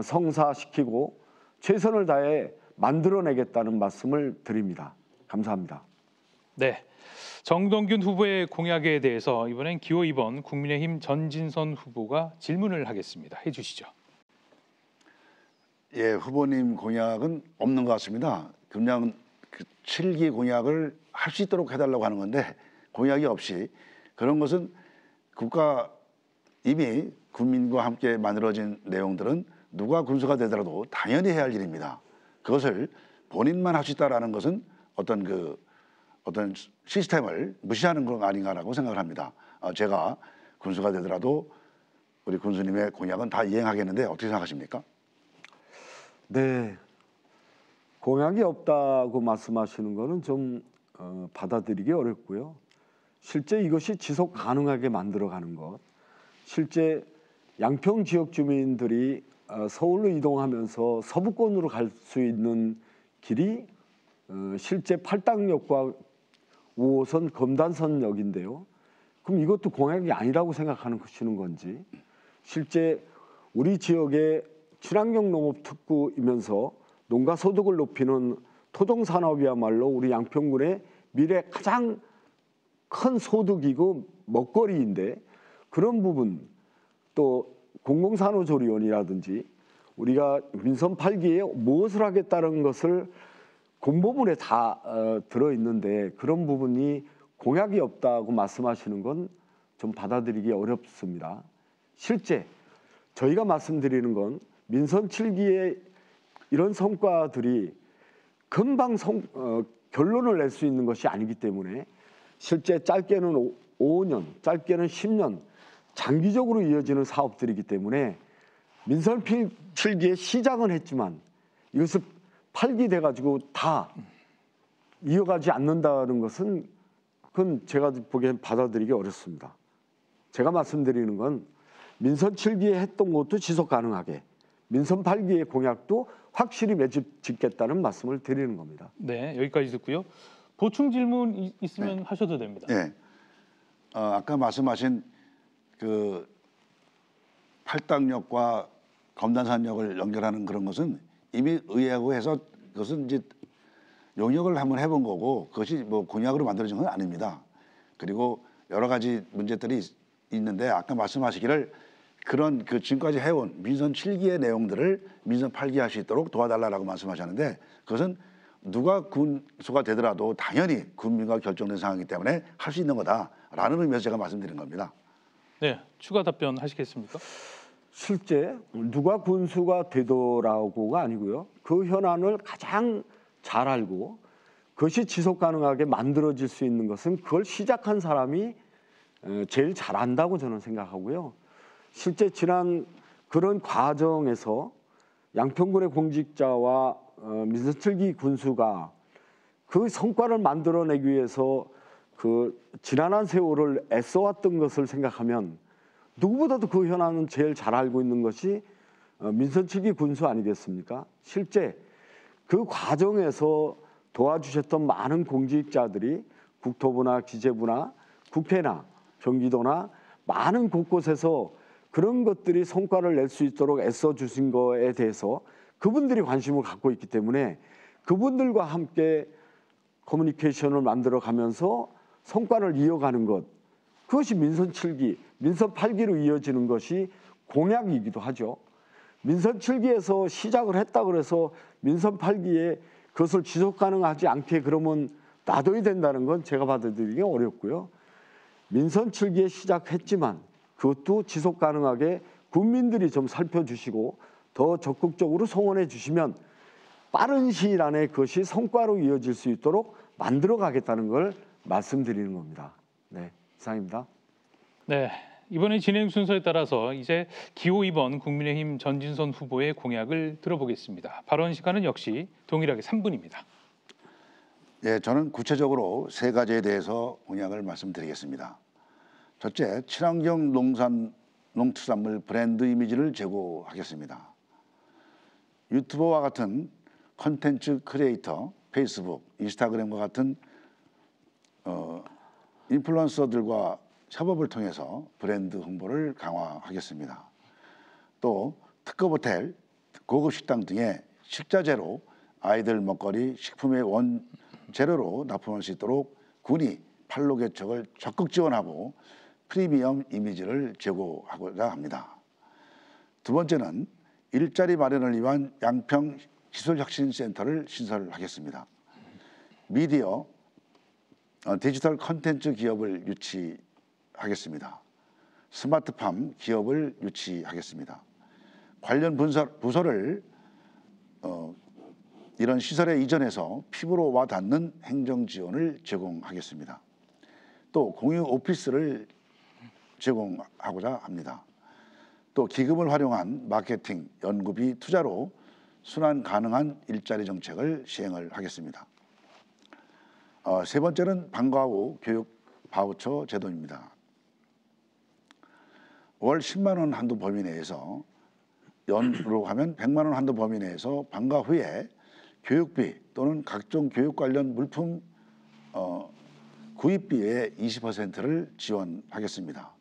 성사시키고 최선을 다해 만들어내겠다는 말씀을 드립니다. 감사합니다. 네, 정동균 후보의 공약에 대해서 이번엔 기호 2번 국민의힘 전진선 후보가 질문을 하겠습니다. 해주시죠. 예, 후보님 공약은 없는 것 같습니다. 그냥 그 7기 공약을 할 수 있도록 해달라고 하는 건데 공약이 없이 그런 것은 국가 이미 국민과 함께 만들어진 내용들은 누가 군수가 되더라도 당연히 해야 할 일입니다. 그것을 본인만 할 수 있다라는 것은 어떤 시스템을 무시하는 건 아닌가라고 생각을 합니다. 제가 군수가 되더라도 우리 군수님의 공약은 다 이행하겠는데 어떻게 생각하십니까? 네, 공약이 없다고 말씀하시는 것은 좀 받아들이기 어렵고요. 실제 이것이 지속 가능하게 만들어가는 것, 실제 양평 지역 주민들이 서울로 이동하면서 서부권으로 갈 수 있는 길이 실제 팔당역과 5호선 검단선역인데요. 그럼 이것도 공약이 아니라고 생각하시는 건지, 실제 우리 지역의 친환경 농업 특구이면서 농가 소득을 높이는 토종 산업이야말로 우리 양평군의 미래 가장 큰 소득이고 먹거리인데, 그런 부분 또 공공산후조리원이라든지 우리가 민선 8기에 무엇을 하겠다는 것을 공보문에 다 들어있는데 그런 부분이 공약이 없다고 말씀하시는 건 좀 받아들이기 어렵습니다. 실제 저희가 말씀드리는 건 민선 7기의 이런 성과들이 금방 결론을 낼 수 있는 것이 아니기 때문에 실제 짧게는 5년, 짧게는 10년 장기적으로 이어지는 사업들이기 때문에 민선 7기의 시작은 했지만 이것을 8기 돼가지고 다 이어가지 않는다는 것은 그건 제가 보기엔 받아들이기 어렵습니다. 제가 말씀드리는 건 민선 7기에 했던 것도 지속 가능하게, 민선 8기의 공약도 확실히 맺어짓겠다는 말씀을 드리는 겁니다. 네, 여기까지 듣고요. 보충 질문 있으면 하셔도 됩니다. 네, 아까 말씀하신 그 팔당역과 검단산역을 연결하는 그런 것은 이미 의회하고 해서 그것은 이제 용역을 한번 해본 거고 그것이 뭐 공약으로 만들어진 건 아닙니다. 그리고 여러 가지 문제들이 있는데 아까 말씀하시기를 그런 그 지금까지 해온 민선 7기의 내용들을 민선 8기 할 수 있도록 도와달라고 말씀하셨는데 그것은 누가 군수가 되더라도 당연히 국민과 결정된 상황이기 때문에 할 수 있는 거다라는 의미에서 제가 말씀드린 겁니다. 네, 추가 답변 하시겠습니까? 실제 누가 군수가 되더라고가 아니고요. 그 현안을 가장 잘 알고 그것이 지속 가능하게 만들어질 수 있는 것은 그걸 시작한 사람이 제일 잘한다고 저는 생각하고요. 실제 지난 그런 과정에서 양평군의 공직자와 민선 7기 군수가 그 성과를 만들어내기 위해서 그 지난한 세월을 애써왔던 것을 생각하면 누구보다도 그 현안은 제일 잘 알고 있는 것이 민선 7기 군수 아니겠습니까? 실제 그 과정에서 도와주셨던 많은 공직자들이 국토부나 기재부나 국회나 경기도나 많은 곳곳에서 그런 것들이 성과를 낼 수 있도록 애써 주신 거에 대해서 그분들이 관심을 갖고 있기 때문에 그분들과 함께 커뮤니케이션을 만들어 가면서 성과를 이어가는 것, 그것이 민선 7기, 민선 8기로 이어지는 것이 공약이기도 하죠. 민선 7기에서 시작을 했다 그래서 민선 8기에 그것을 지속 가능하지 않게 그러면 놔둬야 된다는 건 제가 받아들이기 어렵고요. 민선 7기에 시작했지만 그것도 지속 가능하게 국민들이 좀 살펴주시고 더 적극적으로 성원해 주시면 빠른 시일 안에 그것이 성과로 이어질 수 있도록 만들어 가겠다는 걸 말씀드리는 겁니다. 네, 이상입니다. 네, 이번에 진행 순서에 따라서 이제 기호 2번 국민의힘 전진선 후보의 공약을 들어보겠습니다. 발언 시간은 역시 동일하게 3분입니다. 예, 저는 구체적으로 세 가지에 대해서 공약을 말씀드리겠습니다. 첫째, 친환경 농수산물 브랜드 이미지를 제고하겠습니다. 유튜버와 같은 콘텐츠 크리에이터, 페이스북, 인스타그램과 같은 인플루언서들과 협업을 통해서 브랜드 홍보를 강화하겠습니다. 또 특급 호텔, 고급 식당 등의 식자재로 아이들 먹거리, 식품의 원재료로 납품할 수 있도록 군이 판로 개척을 적극 지원하고 프리미엄 이미지를 제고하고자 합니다. 두 번째는 일자리 마련을 위한 양평 기술혁신센터를 신설하겠습니다. 미디어, 디지털 컨텐츠 기업을 유치하겠습니다. 스마트팜 기업을 유치하겠습니다. 관련 부서를 이런 시설에 이전해서 피부로 와닿는 행정 지원을 제공하겠습니다. 또 공유 오피스를 제공하고자 합니다. 또 기금을 활용한 마케팅, 연구비, 투자로 순환 가능한 일자리 정책을 시행을 하겠습니다. 세 번째는 방과 후 교육 바우처 제도입니다. 월 10만 원 한도 범위 내에서 연으로 하면 100만 원 한도 범위 내에서 방과 후에 교육비 또는 각종 교육 관련 물품 구입비의 20%를 지원하겠습니다.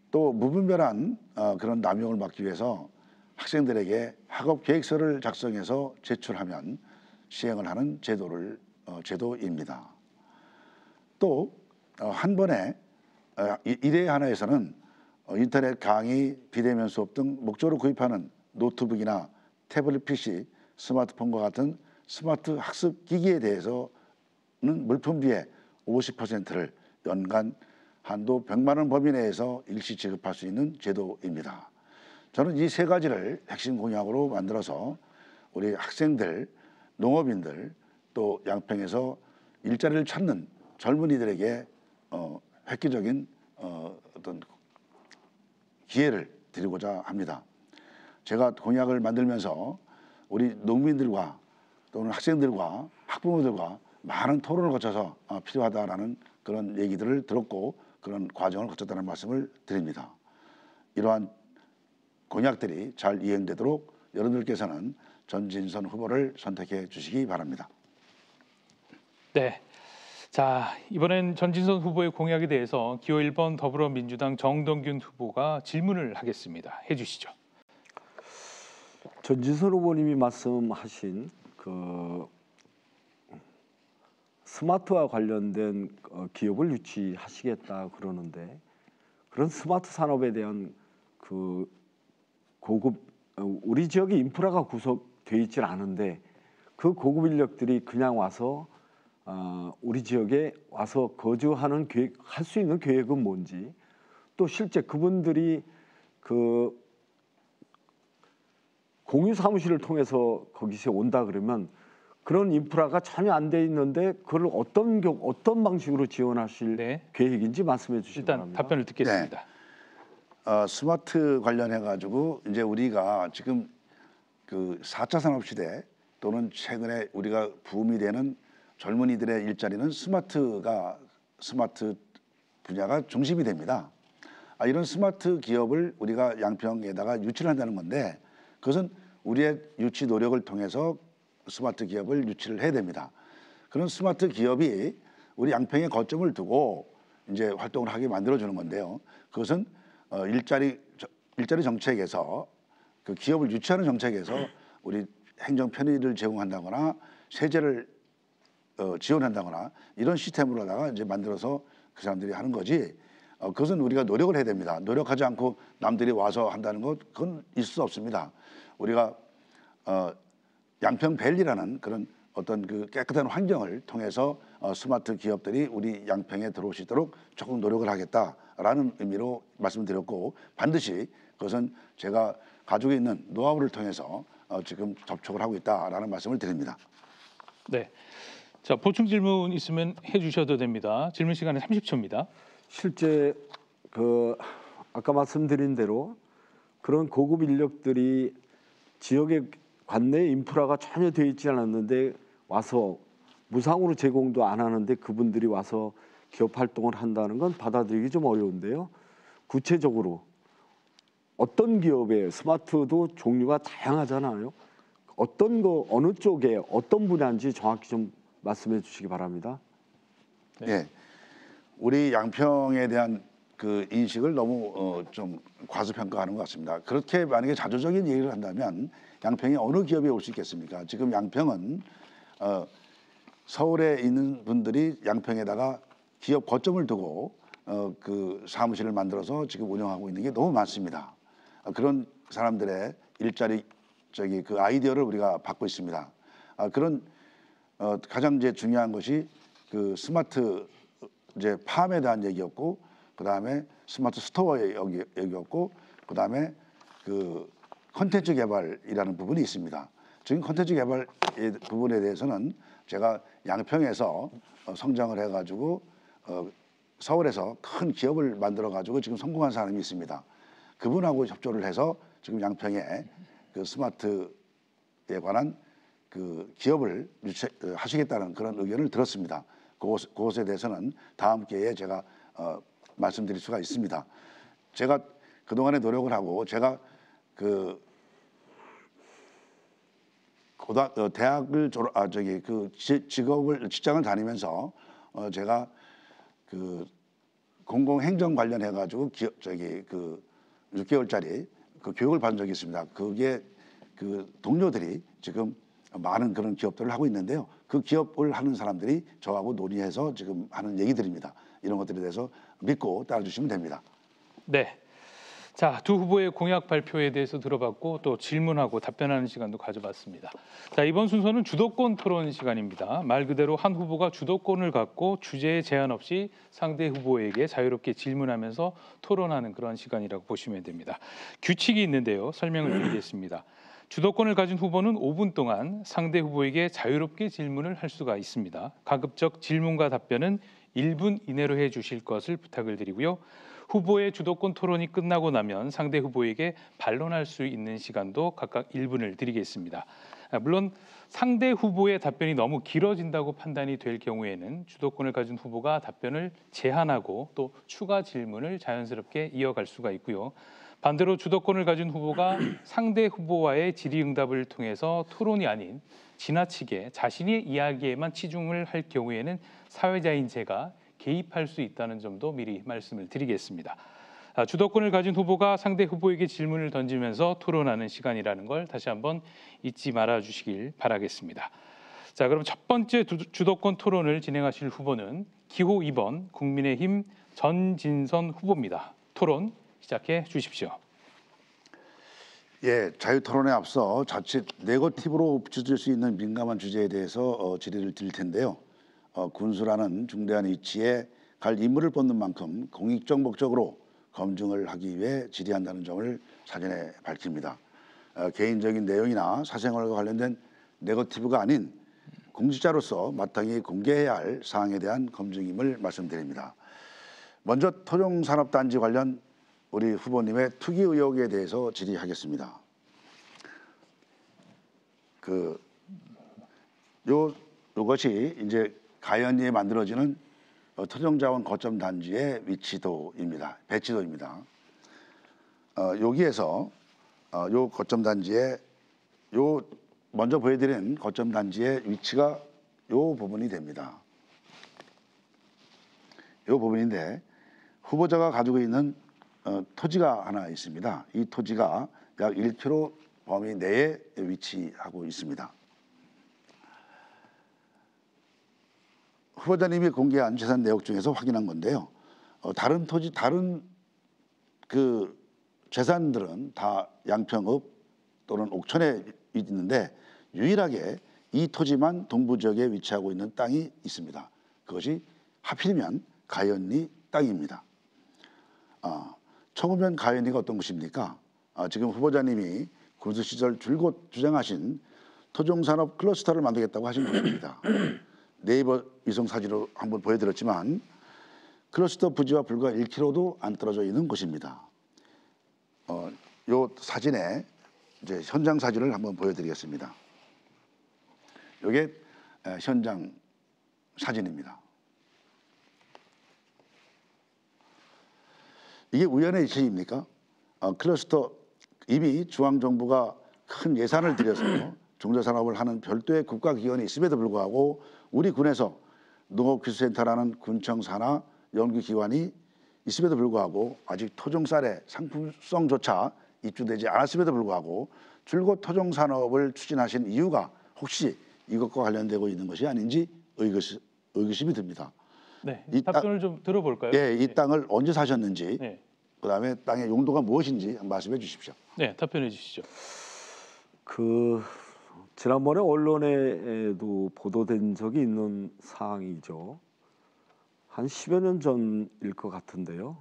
또 무분별한 그런 남용을 막기 위해서 학생들에게 학업 계획서를 작성해서 제출하면 시행을 하는 제도입니다. 또 한 번에 일회 하나에서는 인터넷 강의, 비대면 수업 등 목적으로 구입하는 노트북이나 태블릿 PC, 스마트폰과 같은 스마트 학습 기기에 대해서는 물품비의 50%를 연간 한도 100만 원 범위 내에서 일시 지급할 수 있는 제도입니다. 저는 이 세 가지를 핵심 공약으로 만들어서 우리 학생들, 농업인들, 또 양평에서 일자리를 찾는 젊은이들에게 획기적인 어떤 기회를 드리고자 합니다. 제가 공약을 만들면서 우리 농민들과 또는 학생들과 학부모들과 많은 토론을 거쳐서 필요하다라는 그런 얘기들을 들었고 그런 과정을 거쳤다는 말씀을 드립니다. 이러한 공약들이 잘 이행되도록 여러분들께서는 전진선 후보를 선택해 주시기 바랍니다. 네. 자, 이번엔 전진선 후보의 공약에 대해서 기호 1번 더불어민주당 정동균 후보가 질문을 하겠습니다. 해주시죠. 전진선 후보님이 말씀하신 그 스마트와 관련된 기업을 유치하시겠다 그러는데 그런 스마트 산업에 대한 그 고급 우리 지역의 인프라가 구성돼 있질 않은데 그 고급 인력들이 그냥 와서 우리 지역에 와서 거주하는 계획, 할 수 있는 계획은 뭔지 또 실제 그분들이 그 공유 사무실을 통해서 거기서 온다 그러면 그런 인프라가 전혀 안 돼 있는데 그걸 어떤 방식으로 지원하실 네. 계획인지 말씀해 주시기 일단 바랍니다. 답변을 듣겠습니다. 스마트 관련해 가지고 이제 우리가 지금 그 4차 산업 시대 또는 최근에 우리가 붐이 되는 젊은이들의 일자리는 스마트 분야가 중심이 됩니다. 이런 스마트 기업을 우리가 양평에다가 유치를 한다는 건데 그것은 우리의 유치 노력을 통해서 스마트 기업을 유치를 해야 됩니다. 그런 스마트 기업이 우리 양평에 거점을 두고 이제 활동을 하게 만들어주는 건데요. 그것은 일자리 정책에서 그 기업을 유치하는 정책에서 우리 행정 편의를 제공한다거나 세제를 지원한다거나 이런 시스템으로다가 이제 만들어서 그 사람들이 하는 거지. 그것은 우리가 노력을 해야 됩니다. 노력하지 않고 남들이 와서 한다는 것 그건 있을 수 없습니다. 우리가 양평밸리라는 그런 어떤 그 깨끗한 환경을 통해서 스마트 기업들이 우리 양평에 들어올 수 있도록 조금 노력을 하겠다라는 의미로 말씀드렸고 반드시 그것은 제가 가지고 있는 노하우를 통해서 지금 접촉을 하고 있다라는 말씀을 드립니다. 네. 자, 보충 질문 있으면 해주셔도 됩니다. 질문 시간은 30초입니다. 실제 그 아까 말씀드린 대로 그런 고급 인력들이 지역의 관내 인프라가 전혀 되어 있지 않았는데 와서 무상으로 제공도 안 하는데 그분들이 와서 기업 활동을 한다는 건 받아들이기 좀 어려운데요. 구체적으로 어떤 기업의 스마트도 종류가 다양하잖아요. 어떤 거 어느 쪽에 어떤 분야인지 정확히 좀 말씀해 주시기 바랍니다. 네. 예, 우리 양평에 대한 그 인식을 너무 좀 과소평가하는 것 같습니다. 그렇게 만약에 자조적인 얘기를 한다면 양평에 어느 기업이 올 수 있겠습니까? 지금 양평은 서울에 있는 분들이 양평에다가 기업 거점을 두고 그 사무실을 만들어서 지금 운영하고 있는 게 너무 많습니다. 그런 사람들의 일자리 그 아이디어를 우리가 받고 있습니다. 그런 가장 이제 중요한 것이 그 스마트 이제 팜에 대한 얘기였고 그 다음에 스마트 스토어의 얘기였고 그 다음에 그 콘텐츠 개발이라는 부분이 있습니다. 지금 콘텐츠 개발 부분에 대해서는 제가 양평에서 성장을 해가지고 서울에서 큰 기업을 만들어가지고 지금 성공한 사람이 있습니다. 그분하고 협조를 해서 지금 양평에 그 스마트에 관한 그 기업을 하시겠다는 그런 의견을 들었습니다. 그것에 대해서는 다음 기회에 제가 말씀드릴 수가 있습니다. 제가 그동안에 노력을 하고 제가 그 대학을 직장을 다니면서 제가 그 공공행정 관련해 가지고 그 6개월짜리 그 교육을 받은 적이 있습니다. 그게 그 동료들이 지금 많은 그런 기업들을 하고 있는데요. 그 기업을 하는 사람들이 저하고 논의해서 지금 하는 얘기들입니다. 이런 것들에 대해서 믿고 따라주시면 됩니다. 네. 자, 두 후보의 공약 발표에 대해서 들어봤고 또 질문하고 답변하는 시간도 가져봤습니다. 자, 이번 순서는 주도권 토론 시간입니다. 말 그대로 한 후보가 주도권을 갖고 주제에 제한 없이 상대 후보에게 자유롭게 질문하면서 토론하는 그런 시간이라고 보시면 됩니다. 규칙이 있는데요. 설명을 드리겠습니다. 주도권을 가진 후보는 5분 동안 상대 후보에게 자유롭게 질문을 할 수가 있습니다. 가급적 질문과 답변은 1분 이내로 해주실 것을 부탁을 드리고요. 후보의 주도권 토론이 끝나고 나면 상대 후보에게 반론할 수 있는 시간도 각각 1분을 드리겠습니다. 물론 상대 후보의 답변이 너무 길어진다고 판단이 될 경우에는 주도권을 가진 후보가 답변을 제한하고 또 추가 질문을 자연스럽게 이어갈 수가 있고요. 반대로 주도권을 가진 후보가 상대 후보와의 질의응답을 통해서 토론이 아닌 지나치게 자신의 이야기에만 치중을 할 경우에는 사회자인 제가 개입할 수 있다는 점도 미리 말씀을 드리겠습니다. 주도권을 가진 후보가 상대 후보에게 질문을 던지면서 토론하는 시간이라는 걸 다시 한번 잊지 말아 주시길 바라겠습니다. 자, 그럼 첫 번째 주도권 토론을 진행하실 후보는 기호 2번 국민의힘 전진선 후보입니다. 토론 시작해 주십시오. 예, 자유토론에 앞서 자칫 네거티브로 비춰질 수 있는 민감한 주제에 대해서 질의를 드릴 텐데요. 군수라는 중대한 위치에 갈 인물을 뽑는 만큼 공익적 목적으로 검증을 하기 위해 질의한다는 점을 사전에 밝힙니다. 개인적인 내용이나 사생활과 관련된 네거티브가 아닌 공직자로서 마땅히 공개해야 할 사항에 대한 검증임을 말씀드립니다. 먼저 토종산업단지 관련 우리 후보님의 투기 의혹에 대해서 질의하겠습니다. 요것이 이제 가연리에 만들어지는 토종자원 거점 단지의 위치도입니다. 배치도입니다. 여기에서 요 거점 단지에 먼저 보여드린 거점 단지의 위치가 요 부분이 됩니다. 요 부분인데 후보자가 가지고 있는 토지가 하나 있습니다. 이 토지가 약 1km 범위 내에 위치하고 있습니다. 후보자님이 공개한 재산 내역 중에서 확인한 건데요. 다른 그 재산들은 다 양평읍 또는 옥천에 있는데 유일하게 이 토지만 동부 지역에 위치하고 있는 땅이 있습니다. 그것이 하필이면 가연리 땅입니다. 청우면 가연리가 어떤 것입니까? 지금 후보자님이 군수 시절 줄곧 주장하신 토종산업 클러스터를 만들겠다고 하신 것입니다. 네이버 위성 사진으로 한번 보여드렸지만 클러스터 부지와 불과 1km도 안 떨어져 있는 곳입니다. 요 사진에 이제 현장 사진을 한번 보여드리겠습니다. 이게 현장 사진입니다. 이게 우연의 일치입니까? 클러스터 이미 중앙정부가 큰 예산을 들여서 종자산업을 하는 별도의 국가기관이 있음에도 불구하고 우리 군에서 농업기술센터라는 군청 산하 연구기관이 있음에도 불구하고 아직 토종쌀의 상품성조차 입주되지 않았음에도 불구하고 줄곧 토종산업을 추진하신 이유가 혹시 이것과 관련되고 있는 것이 아닌지 의구심이 듭니다. 네, 답변을 좀 들어볼까요? 예, 이 땅을 언제 사셨는지, 네. 그다음에 땅의 용도가 무엇인지 말씀해 주십시오. 네, 답변해 주시죠. 지난번에 언론에도 보도된 적이 있는 사항이죠. 한 10여 년 전일 것 같은데요.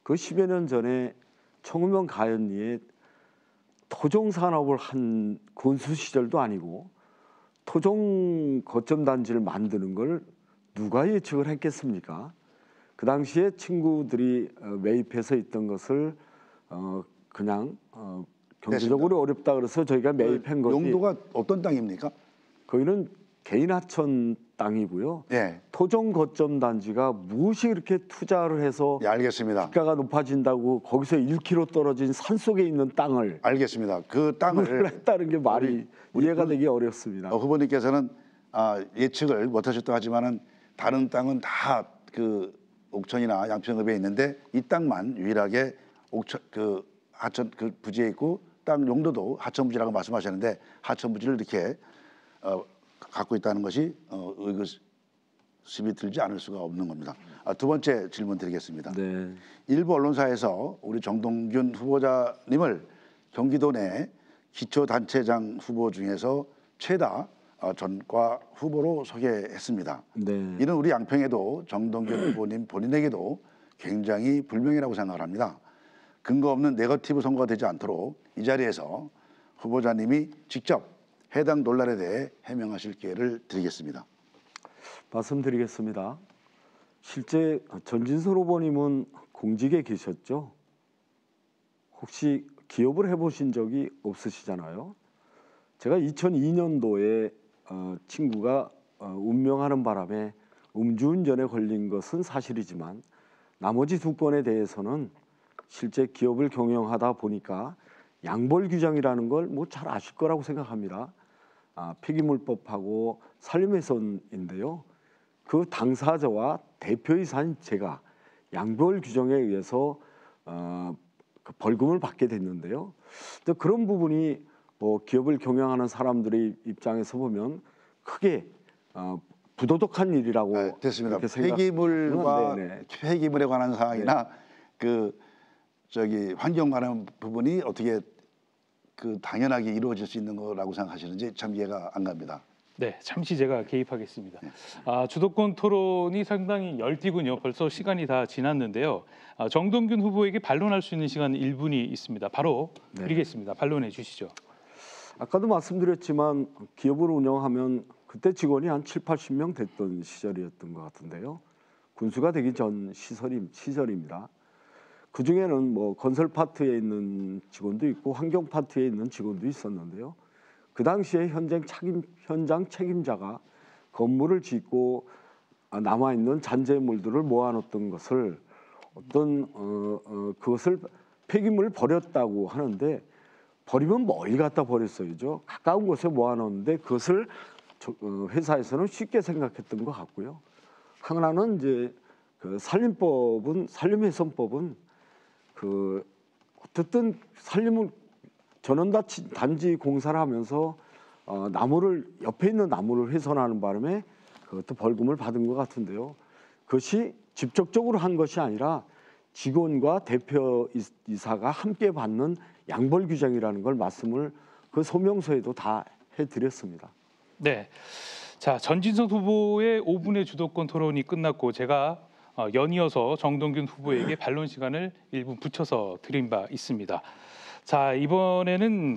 그 10여 년 전에 청우면 가연리에 토종 산업을 한 군수 시절도 아니고 토종 거점 단지를 만드는 걸 누가 예측을 했겠습니까? 그 당시에 친구들이 매입해서 있던 것을 그냥 경제적으로 어렵다 그래서 저희가 매입한 거지. 용도가 어떤 땅입니까? 거기는 개인 하천 땅이고요. 예. 토종 거점 단지가 무엇이 이렇게 투자를 해서 예, 알겠습니다. 물가가 높아진다고 거기서 1km 떨어진 산 속에 있는 땅을 알겠습니다. 그 그걸 땅을 했다는 게 말이 이해가 되기 어렵습니다. 후보님께서는 예측을 못하셨다고 하지만은 다른 땅은 다 그 옥천이나 양평읍에 있는데 이 땅만 유일하게 옥천 그 하천 그 부지에 있고 땅 용도도 하천 부지라고 말씀하셨는데 하천 부지를 이렇게 갖고 있다는 것이 의구심이 들지 않을 수가 없는 겁니다. 두 번째 질문 드리겠습니다. 네. 일부 언론사에서 우리 정동균 후보자님을 경기도 내 기초단체장 후보 중에서 최다 전과 후보로 소개했습니다. 네. 이는 우리 양평에도 정동균 후보님 본인에게도 굉장히 불명예라고 생각을 합니다. 근거 없는 네거티브 선거가 되지 않도록 이 자리에서 후보자님이 직접 해당 논란에 대해 해명하실 기회를 드리겠습니다. 말씀드리겠습니다. 실제 전진선 후보님은 공직에 계셨죠? 혹시 기업을 해보신 적이 없으시잖아요. 제가 2002년도에 친구가 운명하는 바람에 음주운전에 걸린 것은 사실이지만 나머지 두 건에 대해서는 실제 기업을 경영하다 보니까 양벌 규정이라는 걸 뭐 잘 아실 거라고 생각합니다. 폐기물법하고 산림훼손인데요. 그 당사자와 대표이사인 제가 양벌 규정에 의해서 그 벌금을 받게 됐는데요. 그런 부분이 뭐 기업을 경영하는 사람들의 입장에서 보면 크게 부도덕한 일이라고 네, 됐습니다. 그렇게 생각- 폐기물과 네네. 폐기물에 관한 사항이나 그 저기 환경 관한 부분이 어떻게 그 당연하게 이루어질 수 있는 거라고 생각하시는지 참 이해가 안 갑니다. 네, 잠시 제가 개입하겠습니다. 주도권 토론이 상당히 열띠군요. 벌써 시간이 다 지났는데요. 정동균 후보에게 반론할 수 있는 시간 1분이 있습니다. 바로 네. 드리겠습니다. 반론해 주시죠. 아까도 말씀드렸지만 기업을 운영하면 그때 직원이 한 7, 80명 됐던 시절이었던 것 같은데요. 군수가 되기 전 시절입니다. 그 중에는 뭐 건설 파트에 있는 직원도 있고 환경 파트에 있는 직원도 있었는데요. 그 당시에 현장 책임자가 건물을 짓고 남아 있는 잔재물들을 모아놓던 것을 그것을 폐기물을 버렸다고 하는데 버리면 멀리 갖다 버렸어야죠. 가까운 곳에 모아놓는데 그것을 회사에서는 쉽게 생각했던 것 같고요. 하나는 이제 그 산림훼손법은 그 어쨌든 산림을 전원단지 공사를 하면서 나무를 옆에 있는 나무를 훼손하는 바람에 그것도 벌금을 받은 것 같은데요. 그것이 직접적으로 한 것이 아니라 직원과 대표이사가 함께 받는 양벌 규정이라는 걸 말씀을 그 소명서에도 다 해드렸습니다. 네, 자 전진석 후보의 5분의 주도권 토론이 끝났고 제가 연이어서 정동균 후보에게 반론 시간을 1분 붙여서 드린 바 있습니다. 자 이번에는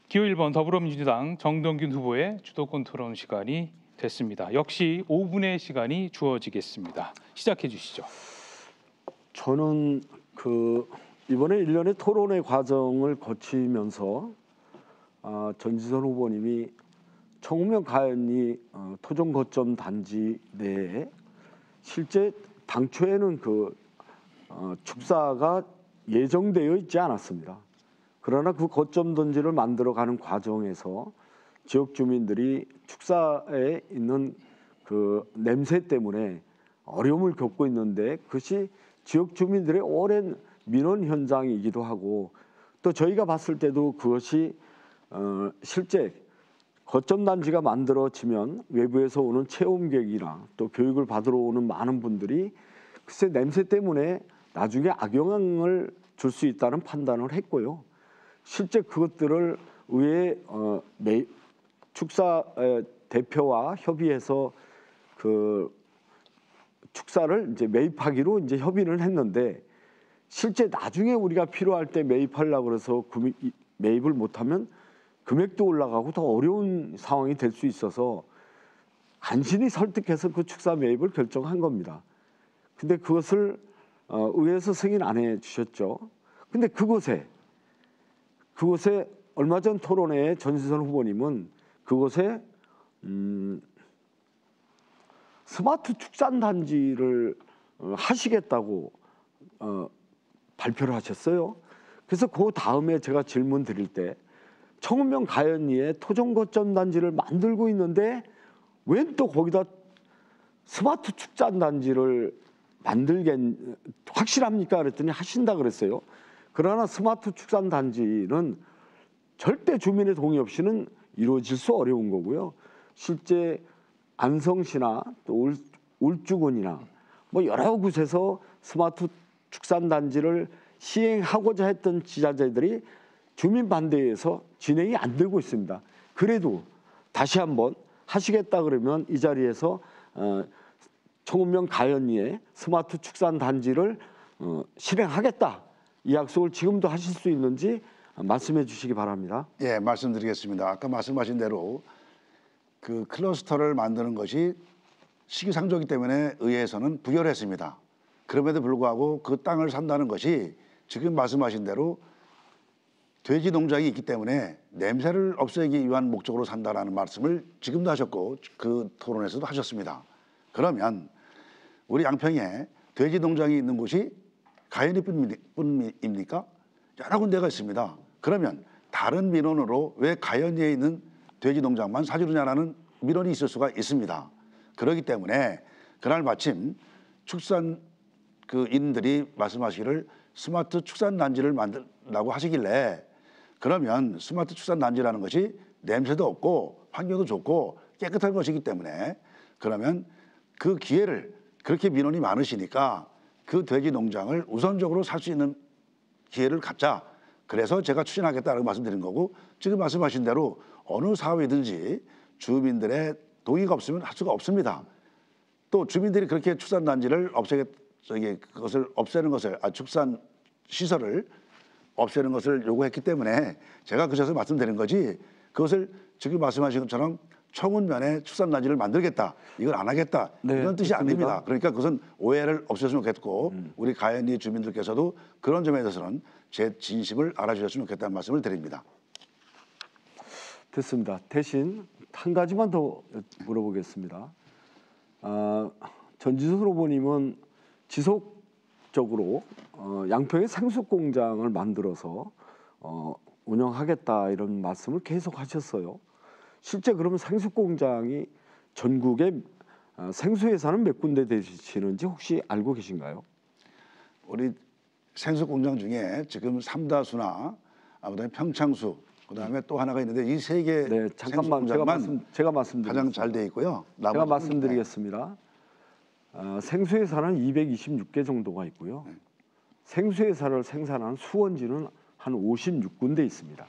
기호 1번 더불어민주당 정동균 후보의 주도권 토론 시간이 됐습니다. 역시 5분의 시간이 주어지겠습니다. 시작해 주시죠. 저는 이번에 일련의 토론의 과정을 거치면서 전지선 후보님이 청운면 가연리 토종 거점 단지 내에 실제 당초에는 축사가 예정되어 있지 않았습니다. 그러나 그 거점 단지를 만들어가는 과정에서 지역 주민들이 축사에 있는 그 냄새 때문에 어려움을 겪고 있는데 그것이 지역 주민들의 오랜 민원 현장이기도 하고 또 저희가 봤을 때도 그것이 실제 거점 단지가 만들어지면 외부에서 오는 체험객이나 또 교육을 받으러 오는 많은 분들이 글쎄 냄새 때문에 나중에 악영향을 줄 수 있다는 판단을 했고요. 실제 그것들을 의회 축사 대표와 협의해서 그 축사를 이제 매입하기로 이제 협의를 했는데 실제 나중에 우리가 필요할 때 매입하려고 그래서 매입을 못하면 금액도 올라가고 더 어려운 상황이 될 수 있어서 간신히 설득해서 그 축사 매입을 결정한 겁니다. 근데 그것을 의회에서 승인 안 해주셨죠. 근데 그곳에 얼마 전 토론회에 전지선 후보님은 그곳에 스마트 축산단지를 하시겠다고 발표를 하셨어요. 그래서 그 다음에 제가 질문 드릴 때 청운면 가연리에 토종 거점 단지를 만들고 있는데 왜 또 거기다 스마트 축산단지를 확실합니까? 그랬더니 하신다 그랬어요. 그러나 스마트 축산단지는 절대 주민의 동의 없이는 이루어질 수 어려운 거고요. 실제 안성시나 또 울주군이나 뭐 여러 곳에서 스마트 축산단지를 시행하고자 했던 지자체들이 주민 반대에서 진행이 안 되고 있습니다. 그래도 다시 한번 하시겠다 그러면 이 자리에서 청운면 가연리에 스마트 축산단지를 실행하겠다. 이 약속을 지금도 하실 수 있는지 말씀해 주시기 바랍니다. 예, 말씀드리겠습니다. 아까 말씀하신 대로 그 클러스터를 만드는 것이 시기상조이기 때문에 의회에서는 부결했습니다. 그럼에도 불구하고 그 땅을 산다는 것이 지금 말씀하신 대로 돼지 농장이 있기 때문에 냄새를 없애기 위한 목적으로 산다라는 말씀을 지금도 하셨고 그 토론에서도 하셨습니다. 그러면 우리 양평에 돼지 농장이 있는 곳이 가연리뿐입니까? 여러 군데가 있습니다. 그러면 다른 민원으로 왜 가연리에 있는 돼지 농장만 사주느냐라는 민원이 있을 수가 있습니다. 그렇기 때문에 그날 마침 축산 인들이 말씀하시기를 스마트 축산단지를 만들라고 하시길래 그러면 스마트 축산단지라는 것이 냄새도 없고 환경도 좋고 깨끗한 것이기 때문에 그러면 그 기회를 그렇게 민원이 많으시니까 그 돼지 농장을 우선적으로 살 수 있는 기회를 갖자. 그래서 제가 추진하겠다라고 말씀드린 거고 지금 말씀하신 대로 어느 사업이든지 주민들의 동의가 없으면 할 수가 없습니다. 또 주민들이 그렇게 축산단지를 그것을 없애는 것을 축산 시설을 없애는 것을 요구했기 때문에 제가 그래서 말씀드린 거지 그것을 지금 말씀하신 것처럼 청운면에 축산단지를 만들겠다 이걸 안 하겠다 네, 이런 뜻이 좋습니다. 아닙니다. 그러니까 그것은 오해를 없애주면 좋겠고 우리 가연리 주민들께서도 그런 점에 대해서는 제 진심을 알아주셨으면 좋겠다는 말씀을 드립니다. 됐습니다. 대신 한 가지만 더 물어보겠습니다. 전진선 후보님은 지속적으로 양평에 생수공장을 만들어서 운영하겠다 이런 말씀을 계속 하셨어요. 실제 그러면 생수공장이 전국에 생수회사는 몇 군데 되시는지 혹시 알고 계신가요? 우리 생수공장 중에 지금 삼다수나 그다음에 평창수 그다음에 또 하나가 있는데 이 세 개 네, 잠깐만 제가 말씀드리겠습니다. 가장 잘 돼 있고요. 제가 말씀드리겠습니다. 생수회사는 226개 정도가 있고요. 생수회사를 생산하는 수원지는 한 56군데 있습니다.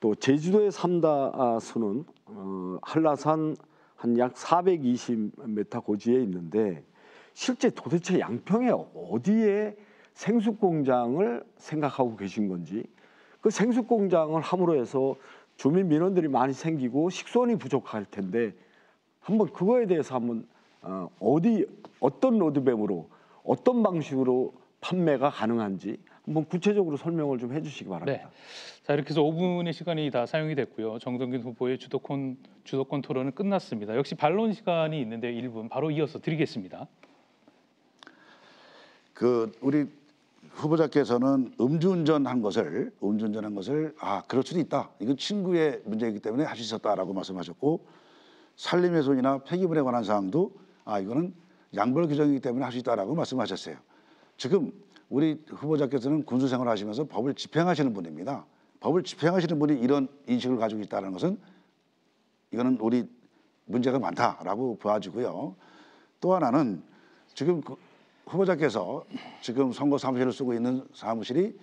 또 제주도의 삼다수는 한라산 한 약 420m 고지에 있는데 실제 도대체 양평에 어디에 생수공장을 생각하고 계신 건지 그 생수공장을 함으로 해서 주민 민원들이 많이 생기고 식수원이 부족할 텐데 한번 그거에 대해서 한번 어떤 로드맵으로 어떤 방식으로 판매가 가능한지 한번 구체적으로 설명을 좀 해주시기 바랍니다. 네. 자, 이렇게 해서 5분의 시간이 다 사용이 됐고요. 정동균 후보의 주도권 토론은 끝났습니다. 역시 반론 시간이 있는데 1분 바로 이어서 드리겠습니다. 우리 후보자께서는 음주운전한 것을 그럴 수도 있다. 이건 친구의 문제이기 때문에 할 수 있었다라고 말씀하셨고 산림훼손이나 폐기물에 관한 사항도 이거는 양벌 규정이기 때문에 할 수 있다라고 말씀하셨어요. 지금 우리 후보자께서는 군수 생활을 하시면서 법을 집행하시는 분입니다. 법을 집행하시는 분이 이런 인식을 가지고 있다는 것은 이거는 우리 문제가 많다라고 보아지고요. 또 하나는 지금 후보자께서 지금 선거 사무실을 쓰고 있는 사무실이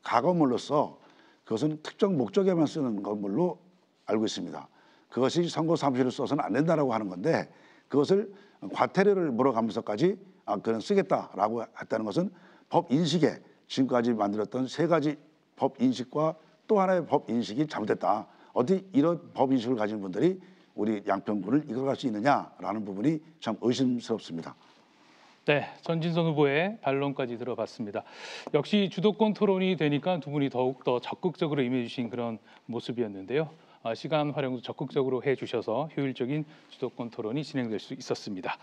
가건물로서 그것은 특정 목적에만 쓰는 건물로 알고 있습니다. 그것이 선거 사무실을 써서는 안 된다라고 하는 건데 그것을 과태료를 물어가면서까지 그는 쓰겠다라고 했다는 것은 법 인식에 지금까지 만들었던 세 가지 법 인식과 또 하나의 법 인식이 잘못됐다. 어디 이런 법 인식을 가진 분들이 우리 양평군을 이끌어갈 수 있느냐라는 부분이 참 의심스럽습니다. 네, 전진선 후보의 반론까지 들어봤습니다. 역시 주도권 토론이 되니까 두 분이 더욱 더 적극적으로 임해주신 그런 모습이었는데요. 시간 활용도 적극적으로 해주셔서 효율적인 주도권 토론이 진행될 수 있었습니다.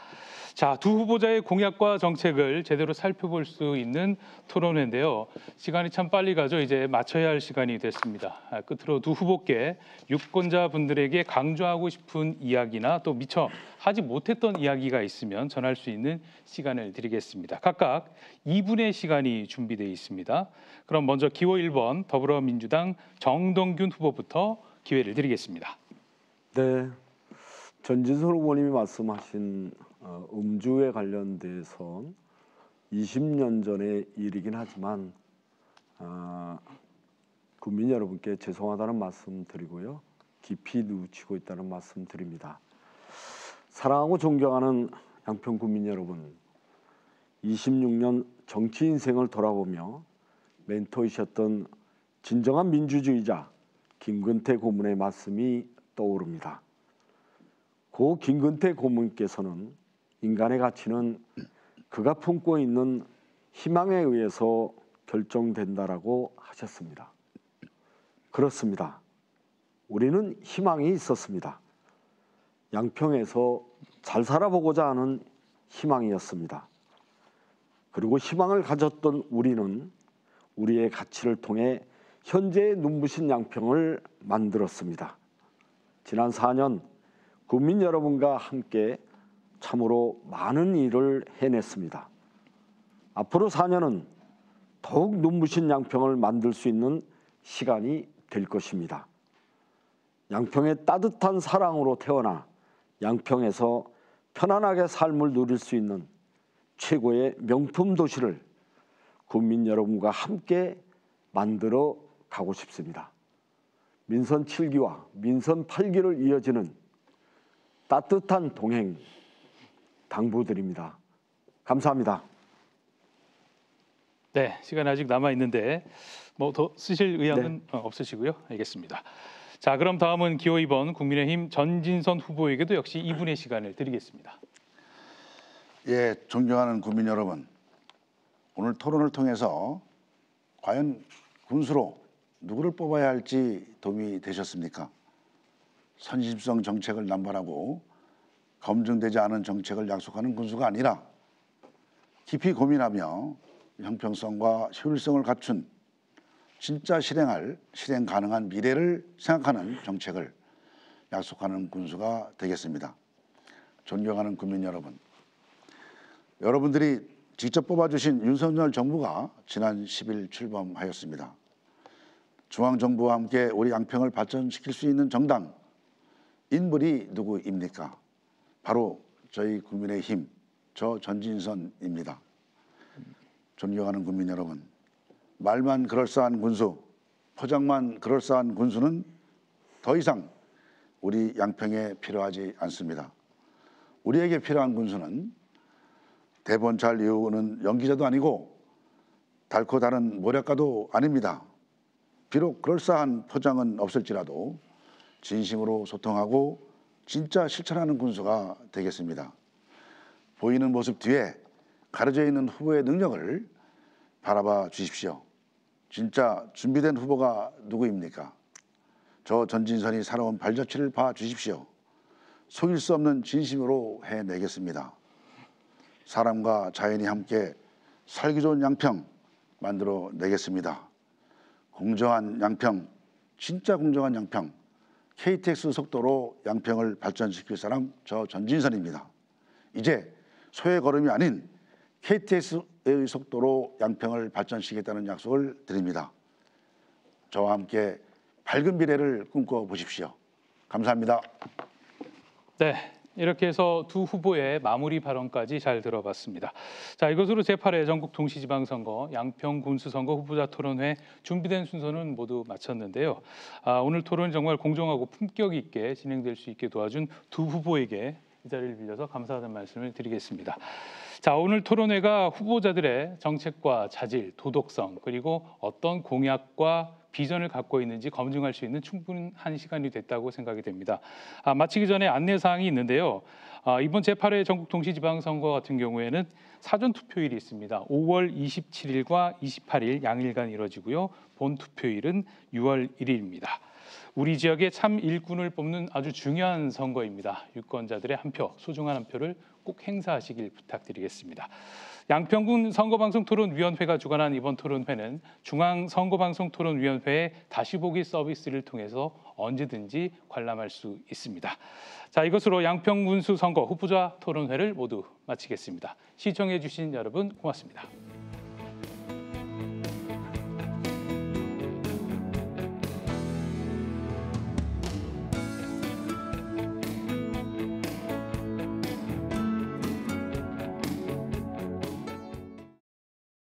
자, 두 후보자의 공약과 정책을 제대로 살펴볼 수 있는 토론회인데요. 시간이 참 빨리 가죠. 이제 마쳐야 할 시간이 됐습니다. 끝으로 두 후보께 유권자분들에게 강조하고 싶은 이야기나 또 미처 하지 못했던 이야기가 있으면 전할 수 있는 시간을 드리겠습니다. 각각 2분의 시간이 준비되어 있습니다. 그럼 먼저 기호 1번 더불어민주당 정동균 후보부터 기회를 드리겠습니다. 네, 전진선 후보님이 말씀하신 음주에 관련돼서 20년 전의 일이긴 하지만 국민 여러분께 죄송하다는 말씀 드리고요. 깊이 뉘우치고 있다는 말씀 드립니다. 사랑하고 존경하는 양평 국민 여러분, 26년 정치 인생을 돌아보며 멘토이셨던 진정한 민주주의자 김근태 고문의 말씀이 떠오릅니다. 고 김근태 고문께서는 인간의 가치는 그가 품고 있는 희망에 의해서 결정된다라고 하셨습니다. 그렇습니다. 우리는 희망이 있었습니다. 양평에서 잘 살아보고자 하는 희망이었습니다. 그리고 희망을 가졌던 우리는 우리의 가치를 통해 현재의 눈부신 양평을 만들었습니다. 지난 4년 국민 여러분과 함께 참으로 많은 일을 해냈습니다. 앞으로 4년은 더욱 눈부신 양평을 만들 수 있는 시간이 될 것입니다. 양평의 따뜻한 사랑으로 태어나 양평에서 편안하게 삶을 누릴 수 있는 최고의 명품 도시를 국민 여러분과 함께 만들어 가고 싶습니다. 민선 7기와 민선 8기를 이어지는 따뜻한 동행 당부드립니다. 감사합니다. 네, 시간이 아직 남아 있는데 뭐 더 쓰실 의향은 없으시고요. 알겠습니다. 자, 그럼 다음은 기호 2번 국민의힘 전진선 후보에게도 역시 2분의 시간을 드리겠습니다. 예, 존경하는 국민 여러분, 오늘 토론을 통해서 과연 군수로 누구를 뽑아야 할지 도움이 되셨습니까? 선심성 정책을 남발하고 검증되지 않은 정책을 약속하는 군수가 아니라 깊이 고민하며 형평성과 효율성을 갖춘 진짜 실행 가능한 미래를 생각하는 정책을 약속하는 군수가 되겠습니다. 존경하는 국민 여러분, 여러분들이 직접 뽑아주신 윤석열 정부가 지난 10일 출범하였습니다. 중앙정부와 함께 우리 양평을 발전시킬 수 있는 정당, 인물이 누구입니까? 바로 저희 국민의힘, 저 전진선입니다. 존경하는 국민 여러분, 말만 그럴싸한 군수, 포장만 그럴싸한 군수는 더 이상 우리 양평에 필요하지 않습니다. 우리에게 필요한 군수는 대본 잘 외우는 연기자도 아니고 달고 다른 모략가도 아닙니다. 비록 그럴싸한 포장은 없을지라도 진심으로 소통하고 진짜 실천하는 군수가 되겠습니다. 보이는 모습 뒤에 가려져 있는 후보의 능력을 바라봐 주십시오. 진짜 준비된 후보가 누구입니까? 저 전진선이 살아온 발자취를 봐 주십시오. 속일 수 없는 진심으로 해내겠습니다. 사람과 자연이 함께 살기 좋은 양평 만들어 내겠습니다. 공정한 양평, 진짜 공정한 양평, KTX 속도로 양평을 발전시킬 사람 저 전진선입니다. 이제 소의 걸음이 아닌 KTX의 속도로 양평을 발전시키겠다는 약속을 드립니다. 저와 함께 밝은 미래를 꿈꿔 보십시오. 감사합니다. 네, 이렇게 해서 두 후보의 마무리 발언까지 잘 들어봤습니다. 자, 이것으로 제8회 전국 동시지방선거 양평 군수선거 후보자 토론회 준비된 순서는 모두 마쳤는데요. 오늘 토론이 정말 공정하고 품격 있게 진행될 수 있게 도와준 두 후보에게 이 자리를 빌려서 감사하다는 말씀을 드리겠습니다. 자, 오늘 토론회가 후보자들의 정책과 자질, 도덕성, 그리고 어떤 공약과 비전을 갖고 있는지 검증할 수 있는 충분한 시간이 됐다고 생각이 됩니다. 마치기 전에 안내사항이 있는데요. 이번 제8회 전국 동시지방선거 같은 경우에는 사전투표일이 있습니다. 5월 27일과 28일 양일간 이뤄지고요. 본투표일은 6월 1일입니다. 우리 지역의 참 일꾼을 뽑는 아주 중요한 선거입니다. 유권자들의 한 표, 소중한 한 표를 꼭 행사하시길 부탁드리겠습니다. 양평군 선거방송토론위원회가 주관한 이번 토론회는 중앙선거방송토론위원회의 다시 보기 서비스를 통해서 언제든지 관람할 수 있습니다. 자, 이것으로 양평군수 선거 후보자 토론회를 모두 마치겠습니다. 시청해 주신 여러분 고맙습니다.